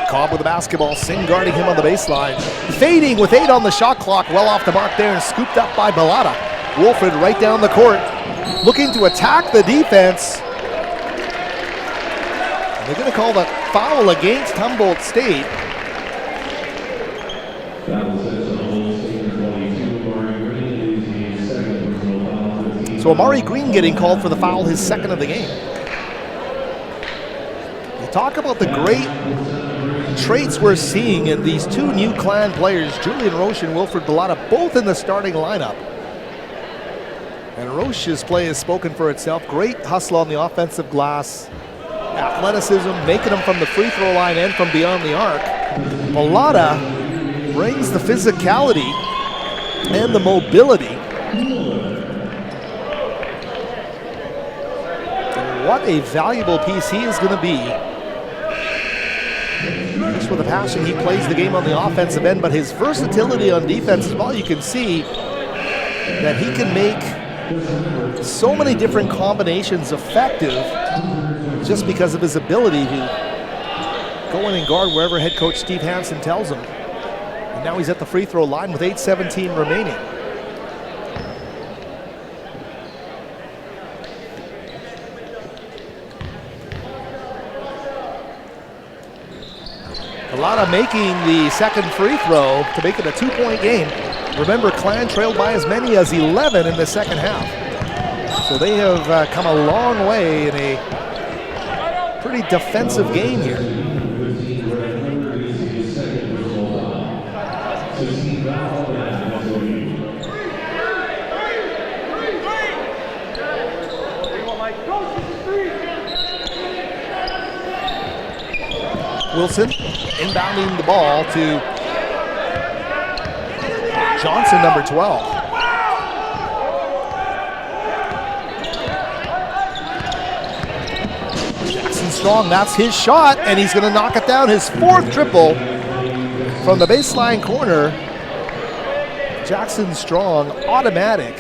[SPEAKER 1] Cobb with the basketball, Singh guarding him on the baseline. Fading with 8 on the shot clock, well off the mark there and scooped up by Bellotta. Wilfred right down the court, looking to attack the defense. And they're going to call the foul against Humboldt State. So Amari Green getting called for the foul, his second of the game. You talk about the great traits we're seeing in these 2 new Clan players, Julian Roche and Wilfred Bellotta, both in the starting lineup. And Roche's play has spoken for itself. Great hustle on the offensive glass. Athleticism, making them from the free throw line and from beyond the arc. Bellotta brings the physicality and the mobility. And what a valuable piece he is going to be. Just with the passion, he plays the game on the offensive end, but his versatility on defense as well, you can see that he can make so many different combinations effective just because of his ability to go in and guard wherever head coach Steve Hansen tells him. And now he's at the free throw line with 8:17 remaining. Bellotta making the second free throw to make it a 2-point game. Remember, Clan trailed by as many as 11 in the second half. So they have come a long way in a pretty defensive game here. Wilson inbounding the ball to Johnson, number 12. Jackson Strong, that's his shot, and he's going to knock it down. His 4th triple from the baseline corner. Jackson Strong, automatic.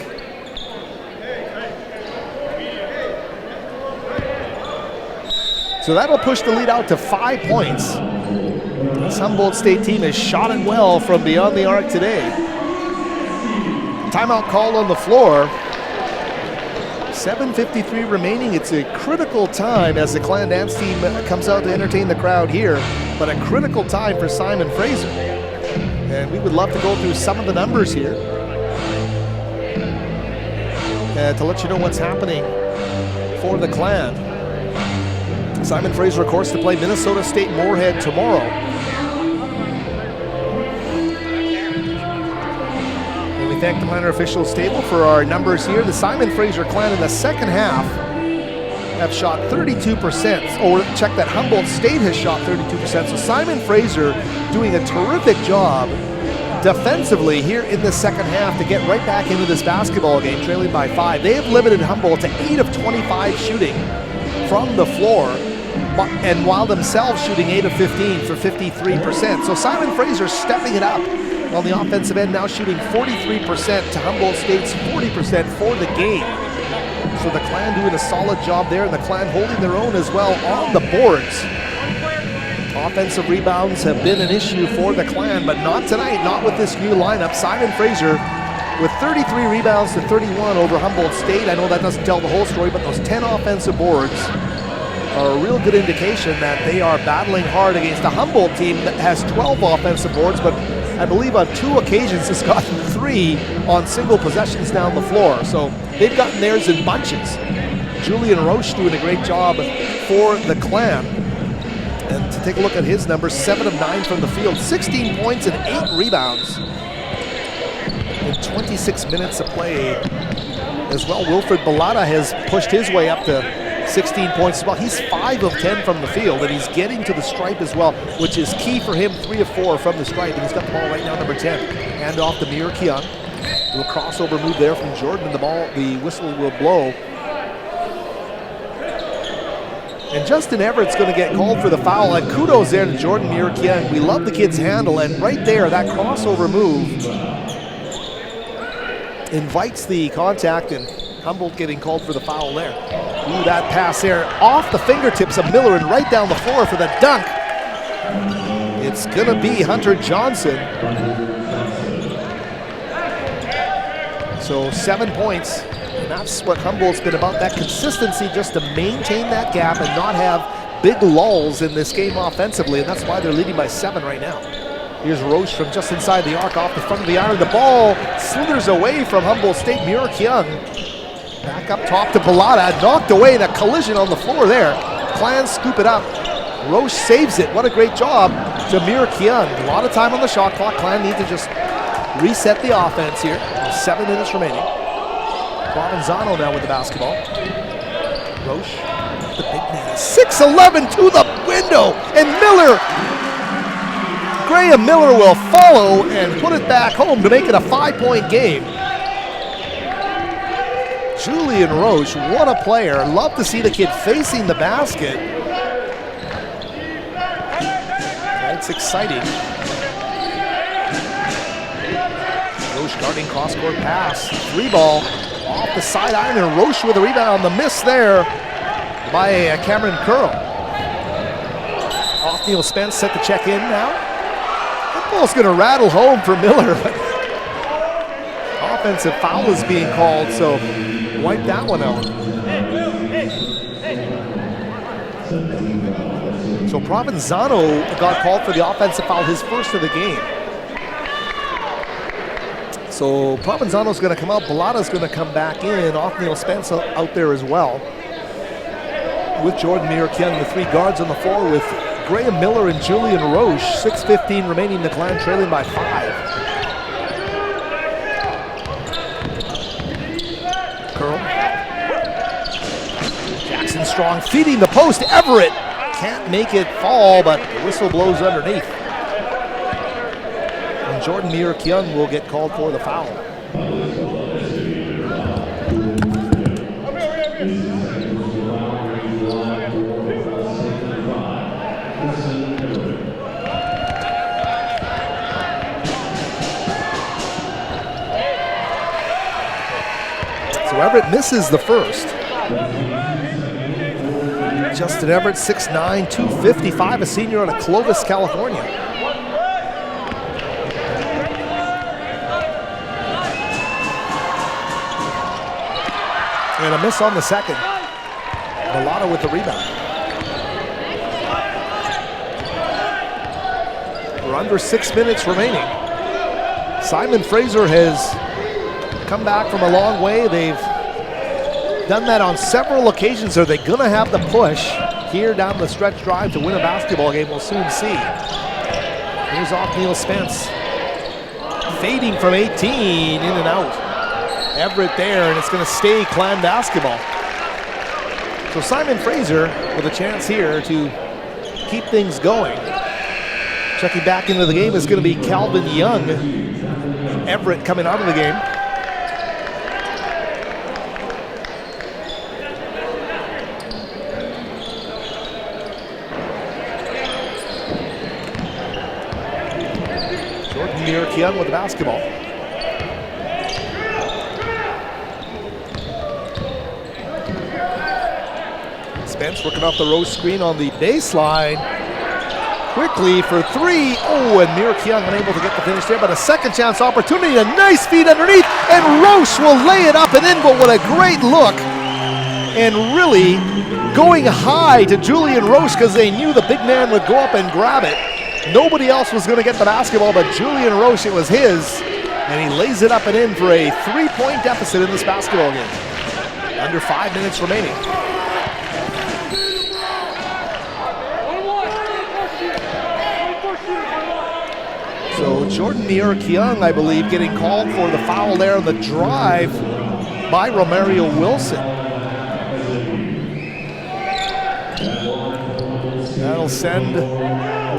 [SPEAKER 1] So that'll push the lead out to 5 points. This Humboldt State team has shot it well from beyond the arc today. Timeout called on the floor. 7:53 remaining. It's a critical time as the Clan dance team comes out to entertain the crowd here, but a critical time for Simon Fraser. And we would love to go through some of the numbers here to let you know what's happening for the Clan. Simon Fraser, of course, to play Minnesota State Moorhead tomorrow. And we thank the Planner Officials table for our numbers here. The Simon Fraser Clan in the second half have shot 32%. Or check that, Humboldt State has shot 32%. So Simon Fraser doing a terrific job defensively here in the second half to get right back into this basketball game, trailing by 5. They have limited Humboldt to 8 of 25 shooting from the floor, and while themselves shooting 8 of 15 for 53%. So Simon Fraser stepping it up on the offensive end, now shooting 43% to Humboldt State's 40% for the game. So the Clan doing a solid job there, and the Clan holding their own as well on the boards. Offensive rebounds have been an issue for the Clan, but not tonight, not with this new lineup. Simon Fraser with 33 rebounds to 31 over Humboldt State. I know that doesn't tell the whole story, but those 10 offensive boards are a real good indication that they are battling hard against a Humboldt team that has 12 offensive boards, but I believe on 2 occasions has gotten 3 on single possessions down the floor. So they've gotten theirs in bunches. Julian Roche doing a great job for the Clan. And to take a look at his numbers, 7 of 9 from the field, 16 points and 8 rebounds in 26 minutes of play as well. Wilfred Bellata has pushed his way up to 16 points as well. He's 5 of 10 from the field, and he's getting to the stripe as well, which is key for him. 3 of 4 from the stripe, and he's got the ball right now, number 10. Hand off to Mir Kyung. A little crossover move there from Jordan, and the whistle will blow. And Justin Everett's going to get called for the foul, and kudos there to Jordan Mir Kyung. We love the kid's handle, and right there, that crossover move invites the contact, and Humboldt getting called for the foul there. Ooh, that pass there off the fingertips of Miller and right down the floor for the dunk. It's going to be Hunter Johnson. So 7 points, and that's what Humboldt's been about, that consistency just to maintain that gap and not have big lulls in this game offensively, and that's why they're leading by 7 right now. Here's Roche from just inside the arc off the front of the iron. The ball slithers away from Humboldt State. Mir Kyung back up top to Bellata, knocked away in a collision on the floor there. Clan scoop it up. Roche saves it. What a great job to Mir Kyung. A lot of time on the shot clock. Clan need to just reset the offense here. 7 minutes remaining. Provenzano now with the basketball. Roche, the big man, 6'11" to the window, and Miller. Graham Miller will follow and put it back home to make it a 5-point game. Julian Roche, what a player. Love to see the kid facing the basket. It's exciting. Roche guarding cross-court pass. 3-ball off the side iron, and Roche with a rebound. The miss there by Cameron Curl. Othniel Spence set to check in now. That ball's going to rattle home for Miller, but offensive foul is being called, so wipe that one out. So Provenzano got called for the offensive foul, his first of the game. So Provenzano's going to come out, Bellata's going to come back in, Othniel Spence out there as well. With Jordan Mir Kyung, the 3 guards on the floor with Graham Miller and Julian Roche. 6:15 remaining, the Clan trailing by 5. Curl. Jackson Strong feeding the post. Everett can't make it fall, but the whistle blows underneath. And Jordan Mir Kyung will get called for the foul. So Everett misses the first. Justin Everett, 6'9", 255, a senior out of Clovis, California. and a miss on the second. Bellotta with the rebound. We're under 6 minutes remaining. Simon Fraser has come back from a long way. They've done that on several occasions. Are they going to have the push here down the stretch drive to win a basketball game? We'll soon see. Here's Othniel Spence. Fading from 18, in and out. Everett there, and it's going to stay Clan basketball. So Simon Fraser with a chance here to keep things going. Checking back into the game is going to be Calvin Young. Everett coming out of the game. Jordan Young with the basketball. Spence working off the row screen on the baseline. Quickly for three. Oh, and Mirk Young unable to get the finish there, but a second chance opportunity. A nice feed underneath, and Roche will lay it up and in, but what a great look. And really going high to Julian Roche because they knew the big man would go up and grab it. Nobody else was going to get the basketball, but Julian Roche, it was his, and he lays it up and in for a 3-point deficit in this basketball game. Under 5 minutes remaining. So Jordan Young, I believe, getting called for the foul there on the drive by Romario Wilson. That'll send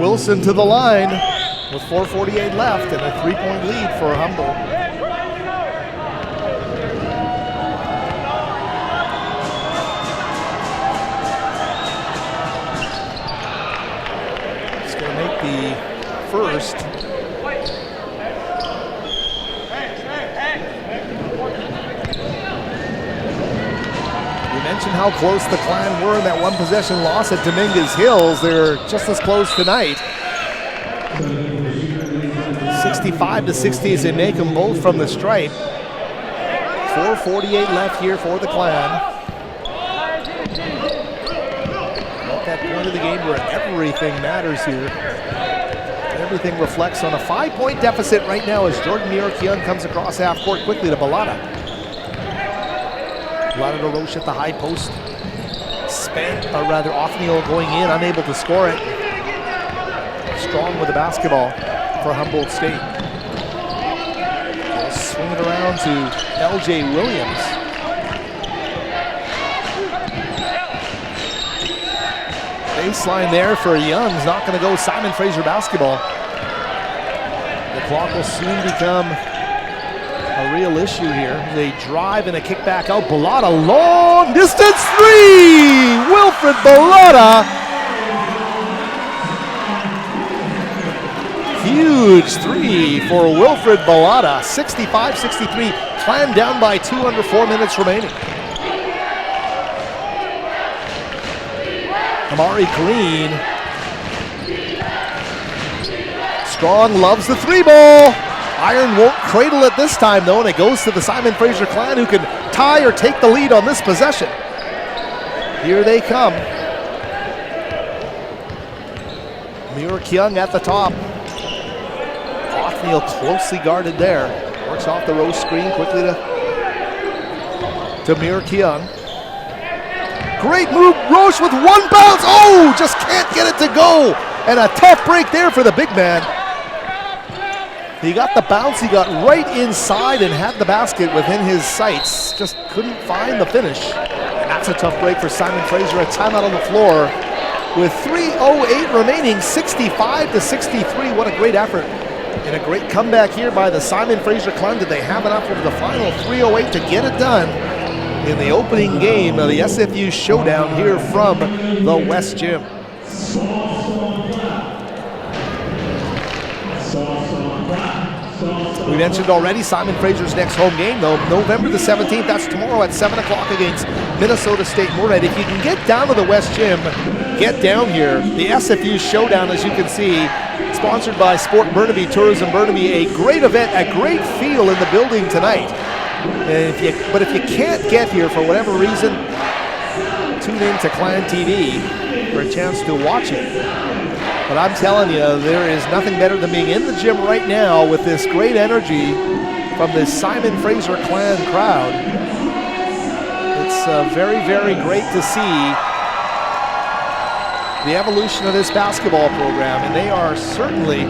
[SPEAKER 1] Wilson to the line with 4:48 left and a 3-point lead for Humboldt. It's going to make the first. Mentioned how close the Clan were in that one possession loss at Dominguez Hills. They're just as close tonight. 65-60 as they make them both from the stripe. 4:48 left here for the Clan. At that point of the game where everything matters here. Everything reflects on a 5-point deficit right now as Jordan Young comes across half court quickly to Bellotta. Bellotta to Roche at the high post. Othniel going in, unable to score it. Strong with the basketball for Humboldt State. They'll swing it around to L.J. Williams. Baseline there for Young's not going to go. Simon Fraser basketball. The clock will soon become a real issue here. They drive and a kickback out. Bellotta, long distance three! Wilfred Bellotta. Huge three for Wilfred Bellotta. 65-63. Clan down by 2 under 4 minutes remaining. Amari Green. Strong loves the three ball. Iron won't cradle it this time, though, and it goes to the Simon Fraser Clan, who can tie or take the lead on this possession. Here they come. Mirk Young at the top. Othniel closely guarded there. Works off the row screen quickly to Mirk Young. Great move, Roche with one bounce. Oh, just can't get it to go. And a tough break there for the big man. He got the bounce, he got right inside and had the basket within his sights. Just couldn't find the finish. And that's a tough break for Simon Fraser. A timeout on the floor with 3:08 remaining, 65-63. What a great effort. And a great comeback here by the Simon Fraser Clan. Did they have enough over the final 3:08 to get it done in the opening game of the SFU Showdown here from the West Gym? We mentioned already Simon Fraser's next home game, though, November the 17th. That's tomorrow at 7 o'clock against Minnesota State Moorhead. If you can get down to the West Gym, get down here. The SFU Showdown, as you can see, sponsored by Sport Burnaby, Tourism Burnaby. A great event, a great feel in the building tonight. But if you can't get here for whatever reason, tune in to Clan TV for a chance to watch it. But I'm telling you, there is nothing better than being in the gym right now with this great energy from this Simon Fraser Clan crowd. It's very, very great to see the evolution of this basketball program, and they are certainly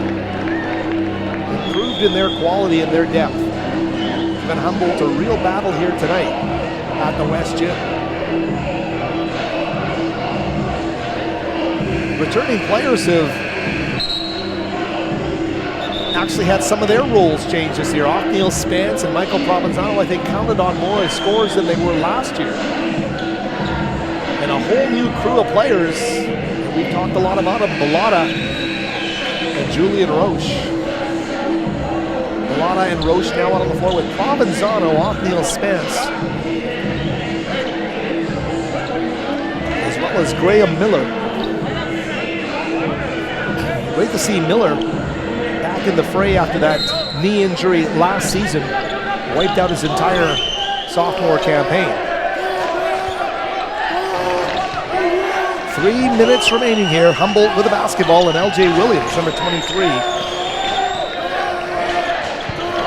[SPEAKER 1] improved in their quality and their depth. Giving Humboldt a real battle here tonight at the West Gym. Returning players have actually had some of their roles change this year. Othniel Spence and Michael Provenzano, I think, counted on more as scorers than they were last year. And a whole new crew of players. We've talked a lot about them. Bellotta and Julian Roche. Bellotta and Roche now out on the floor with Provenzano, Othniel Spence, as well as Graham Miller. Great to see Miller back in the fray after that knee injury last season. Wiped out his entire sophomore campaign. 3 minutes remaining here. Humboldt with the basketball, and LJ Williams, number 23.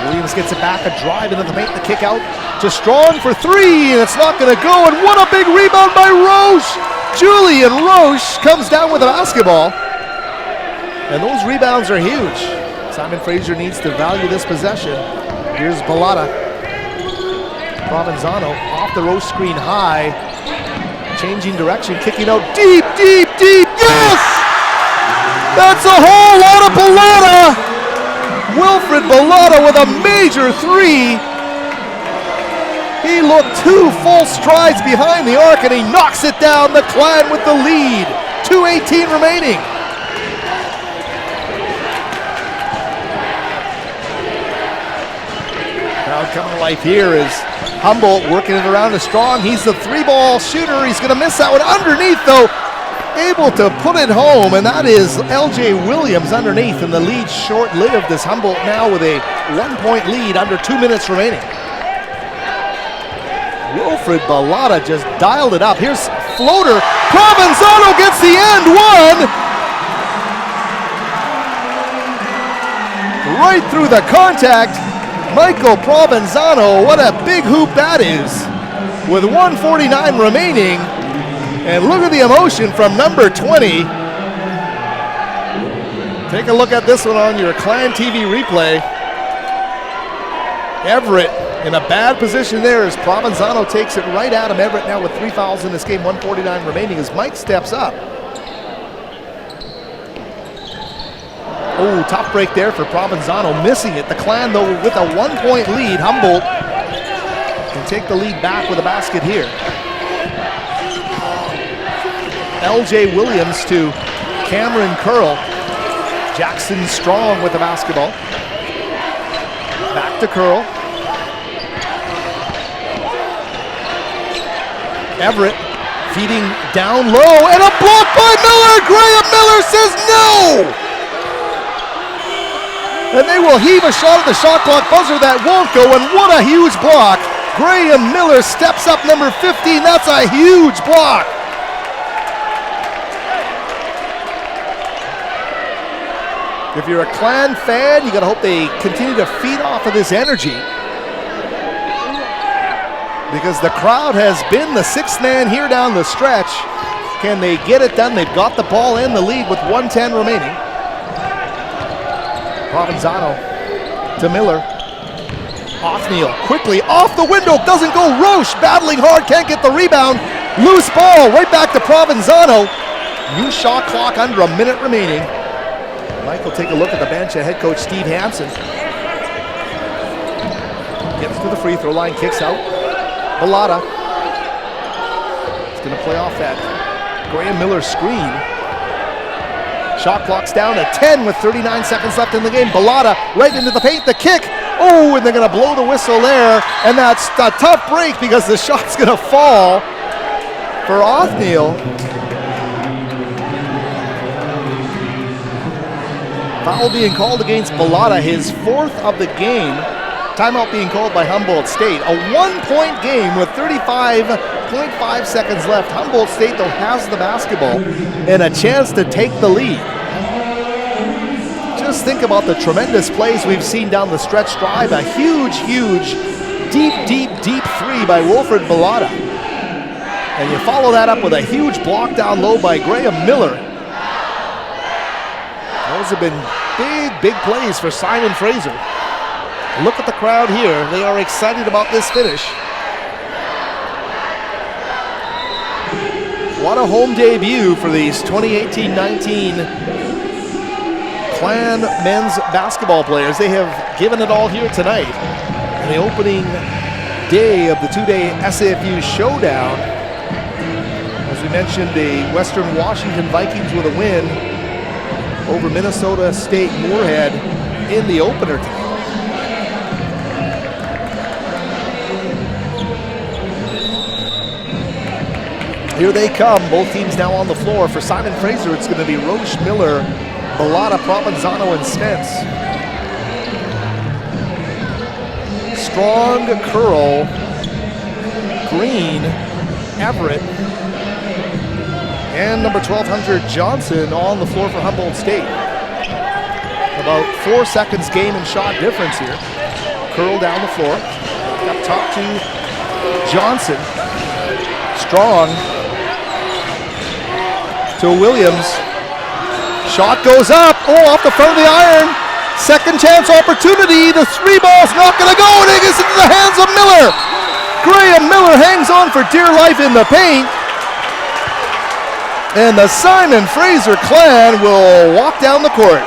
[SPEAKER 1] Williams gets it back, a drive into the paint, the kick out to Strong for three, and it's not going to go, and what a big rebound by Roche! Julian Roche comes down with the basketball. And those rebounds are huge. Simon Fraser needs to value this possession. Here's Bellotta. Provenzano off the Roche screen high. Changing direction, kicking out deep, deep, deep. Yes! That's a whole lot of Bellotta! Wilfred Bellotta with a major three. He looked 2 full strides behind the arc and he knocks it down. The Clan with the lead. 2:18 remaining. Coming to life here is Humboldt working it around to Strong. He's the 3-ball shooter. He's going to miss that one underneath, though. Able to put it home, and that is LJ Williams underneath, and the lead short-lived as Humboldt now with a 1-point lead under 2 minutes remaining. Wilfred Bellotta just dialed it up. Here's floater. Provenzano gets the end one. Right through the contact. Michael Provenzano, what a big hoop that is, with 1:49 remaining. And look at the emotion from number 20. Take a look at this one on your Clan TV replay. Everett in a bad position there as Provenzano takes it right at him. Everett now with 3 fouls in this game, 1:49 remaining as Mike steps up. Oh, tough break there for Provenzano, missing it. The Clan, though, with a 1-point lead. Humboldt can take the lead back with a basket here. LJ Williams to Cameron Curl. Jackson Strong with the basketball. Back to Curl. Everett feeding down low, and a block by Miller. Graham Miller says no! And they will heave a shot at the shot clock buzzer that won't go, and what a huge block. Graham Miller steps up, number 15. That's a huge block. If you're a Clan fan, you gotta hope they continue to feed off of this energy, because the crowd has been the 6th man here down the stretch. Can they get it done? They've got the ball in the lead with 1:10 remaining. Provenzano to Miller. Othniel quickly off the window, doesn't go. Roche battling hard, can't get the rebound. Loose ball, right back to Provenzano. New shot clock, under a minute remaining. Mike will take a look at the bench and head coach Steve Hansen. Gets to the free throw line, kicks out. Bellotta. He's going to play off that Graham Miller screen. Shot clock's down to 10 with 39 seconds left in the game. Bellotta right into the paint, the kick. Oh, and they're going to blow the whistle there. And that's a tough break because the shot's going to fall for Othniel. Foul being called against Bellotta, his 4th of the game. timeout being called by Humboldt State. A 1-point game with 35.5 seconds left. Humboldt State, though, has the basketball and a chance to take the lead. Just think about the tremendous plays we've seen down the stretch drive. A huge, deep three by Wilfred Bellotta. And you follow that up with a huge block down low by Graham Miller. Those have been big plays for Simon Fraser. Look at the crowd here. They are excited about this finish. What a home debut for these 2018-19 Clan men's basketball players. They have given it all here tonight. In the opening day of the two-day SFU Showdown. As we mentioned, the Western Washington Vikings with a win over Minnesota State Moorhead in the opener tonight. Here they come, both teams now on the floor. For Simon Fraser, it's going to be Roche, Miller, Bellotta, Provenzano, and Spence. Strong, Curl, Green, Everett, and number 1200 Johnson on the floor for Humboldt State. About 4 seconds game and shot difference here. Curl down the floor. Up top to Johnson. Strong to Williams. Shot goes up. Oh, off the front of the iron. Second chance opportunity. The three ball's not going to go. And it gets into the hands of Miller. Graham Miller hangs on for dear life in the paint. And the Simon Fraser Clan will walk down the court.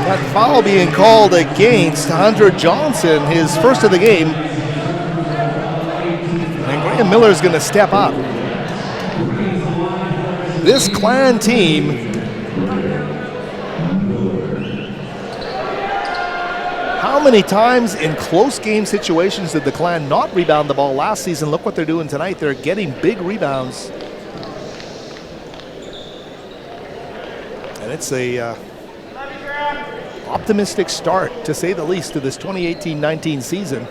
[SPEAKER 1] That foul being called against Hunter Johnson, his first of the game. And Graham Miller is going to step up. This Clan team, how many times in close game situations did the Clan not rebound the ball last season? Look what they're doing tonight. They're getting big rebounds. And it's a optimistic start, to say the least, to this 2018-19 season.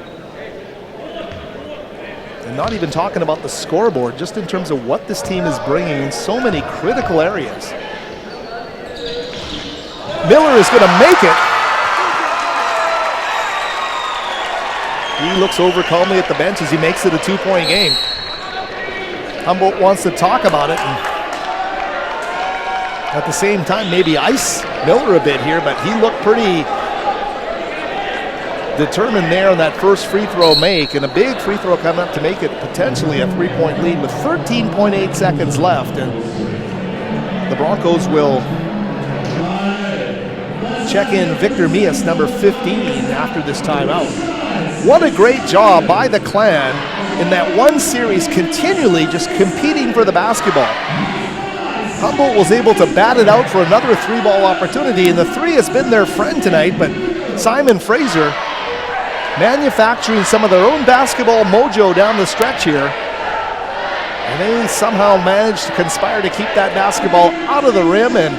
[SPEAKER 1] And not even talking about the scoreboard, just in terms of what this team is bringing in so many critical areas. Miller is going to make it. He looks over calmly at the bench as he makes it a 2-point game. Humboldt wants to talk about it, and at the same time maybe ice Miller a bit here, but he looked pretty determined there on that first free throw make, and a big free throw coming up to make it potentially a 3-point lead with 13.8 seconds left. And the Broncos will check in Victor Mias, number 15, after this timeout. What a great job by the Clan in that one series, continually just competing for the basketball. Humboldt was able to bat it out for another three-ball opportunity, and the three has been their friend tonight, but Simon Fraser manufacturing some of their own basketball mojo down the stretch here. And they somehow managed to conspire to keep that basketball out of the rim and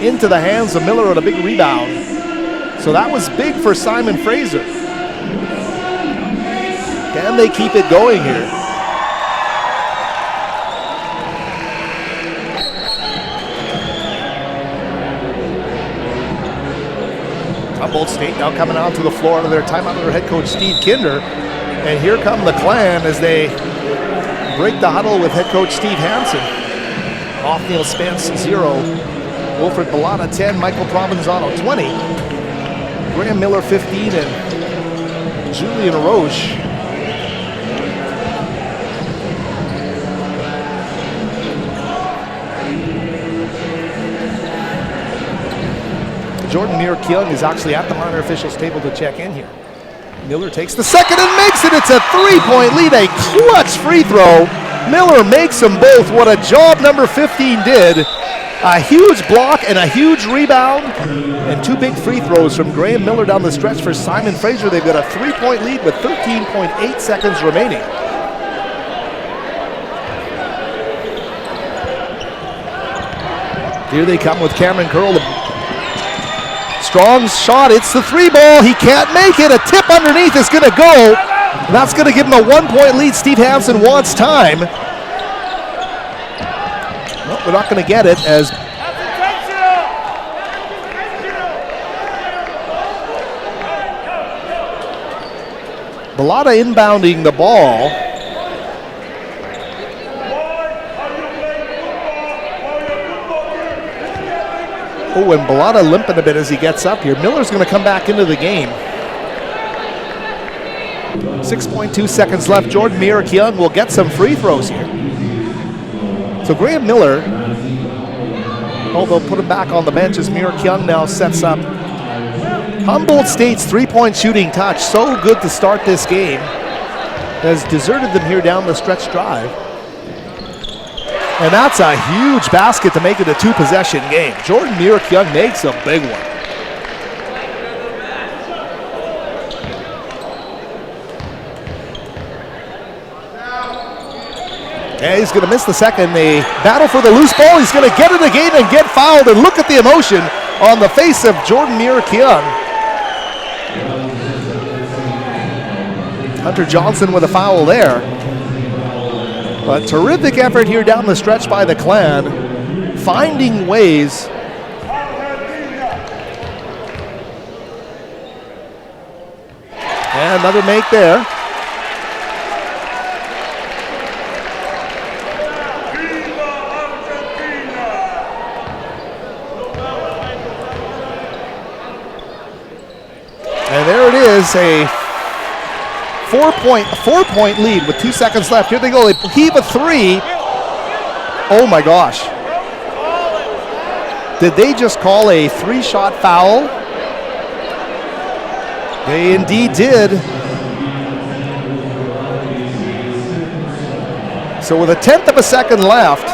[SPEAKER 1] into the hands of Miller on a big rebound. So that was big for Simon Fraser. Can they keep it going here? Humboldt State now coming onto the floor under their timeout under head coach Steve Kinder. And here come the Clan as they break the huddle with head coach Steve Hansen. Othniel Spence 0, Wilfred Bellotta 10, Michael Provenzano 20, Graham Miller 15, and Julian Roche. Jordan Muir-Keeling is actually at the minor officials table to check in here. Miller takes the second and makes it. It's a 3-point lead, a clutch free throw. Miller makes them both. What a job number 15 did. A huge block and a huge rebound, and two big free throws from Graham Miller down the stretch for Simon Fraser. They've got a 3-point lead with 13.8 seconds remaining. Here they come with Cameron Curl. Strong's shot, it's the 3 ball. He can't make it. A tip underneath is going to go. And that's going to give him a 1-point lead. Steve Hansen wants time. Well, we're not going to get it as Bellotta inbounding the ball. Oh, and Bellotta limping a bit as he gets up here. Miller's going to come back into the game. 6.2 seconds left. Jordan Myrick-Young will get some free throws here. So Graham Miller, although put him back on the bench as Myrick-Young now sets up. Humboldt State's three-point shooting touch, so good to start this game, has deserted them here down the stretch drive. And that's a huge basket to make it a two-possession game. Jordan Myrick-Young makes a big one. And he's going to miss the second. They battle for the loose ball. He's going to get it again and get fouled. And look at the emotion on the face of Jordan Myrick-Young. Hunter Johnson with a foul there. But terrific effort here down the stretch by the Clan, finding ways. And another make there. And there it is, a four-point lead with 2 seconds left. Here they go, they heave a three. Oh my gosh. Did they just call a three-shot foul? They indeed did. So with a 1/10 of a second left,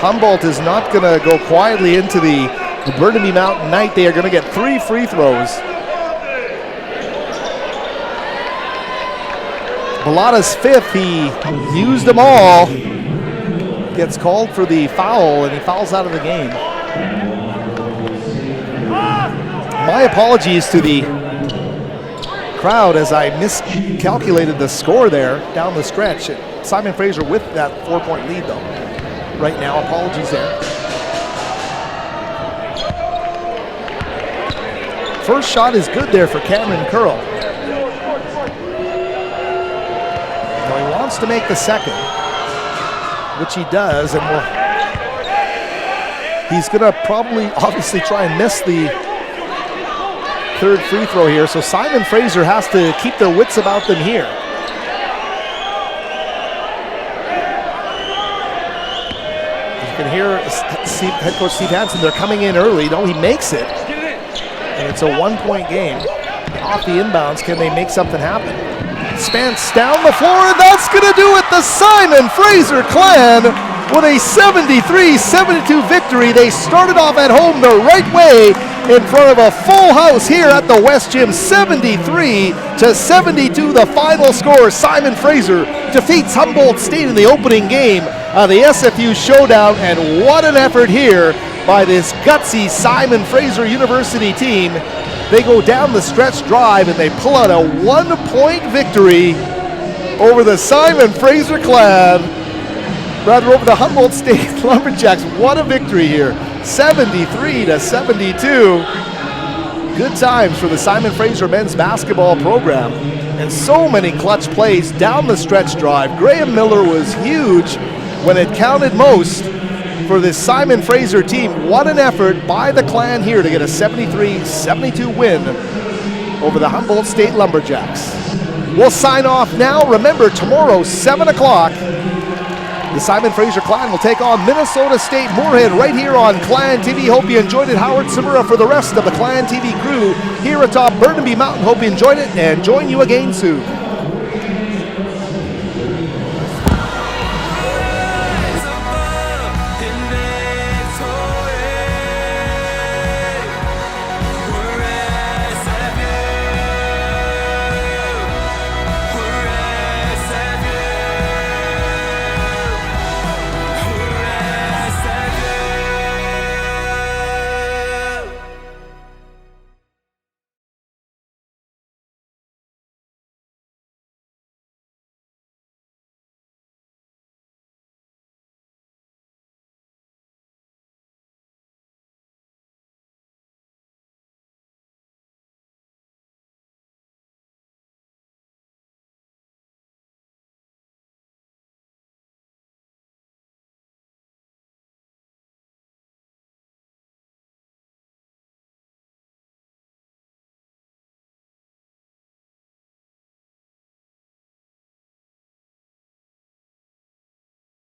[SPEAKER 1] Humboldt is not going to go quietly into the Burnaby Mountain night. They are going to get 3 free throws. Bellotta's fifth, he used them all. Gets called for the foul, and he fouls out of the game. My apologies to the crowd as I miscalculated the score there down the stretch. Simon Fraser with that 4-point lead, though. Right now, apologies there. First shot is good there for Cameron Curl. Now he wants to make the second, which he does, and he's going to probably obviously try and miss the third free throw here. So Simon Fraser has to keep their wits about them here. You can hear head coach Steve Hansen, they're coming in early. No, he makes it. And it's a 1-point game. Off the inbounds, can they make something happen? Spence down the floor, and that's going to do it. The Simon Fraser Clan with a 73-72 victory. They started off at home the right way in front of a full house here at the West Gym. 73-72 the final score. Simon Fraser defeats Humboldt State in the opening game of the SFU Showdown, and what an effort here by this gutsy Simon Fraser University team. They go down the stretch drive and they pull out a 1-point victory over the Simon Fraser Clan, rather over the Humboldt State Lumberjacks. What a victory here, 73-72. Good times for the Simon Fraser men's basketball program, and so many clutch plays down the stretch drive. Graham Miller was huge when it counted most for this Simon Fraser team. What an effort by the Clan here to get a 73-72 win over the Humboldt State Lumberjacks. We'll sign off now. Remember, tomorrow, 7 o'clock, the Simon Fraser Clan will take on Minnesota State Moorhead right here on Clan TV. Hope you enjoyed it. Howard Samura for the rest of the Clan TV crew here atop Burnaby Mountain. Hope you enjoyed it, and join you again soon.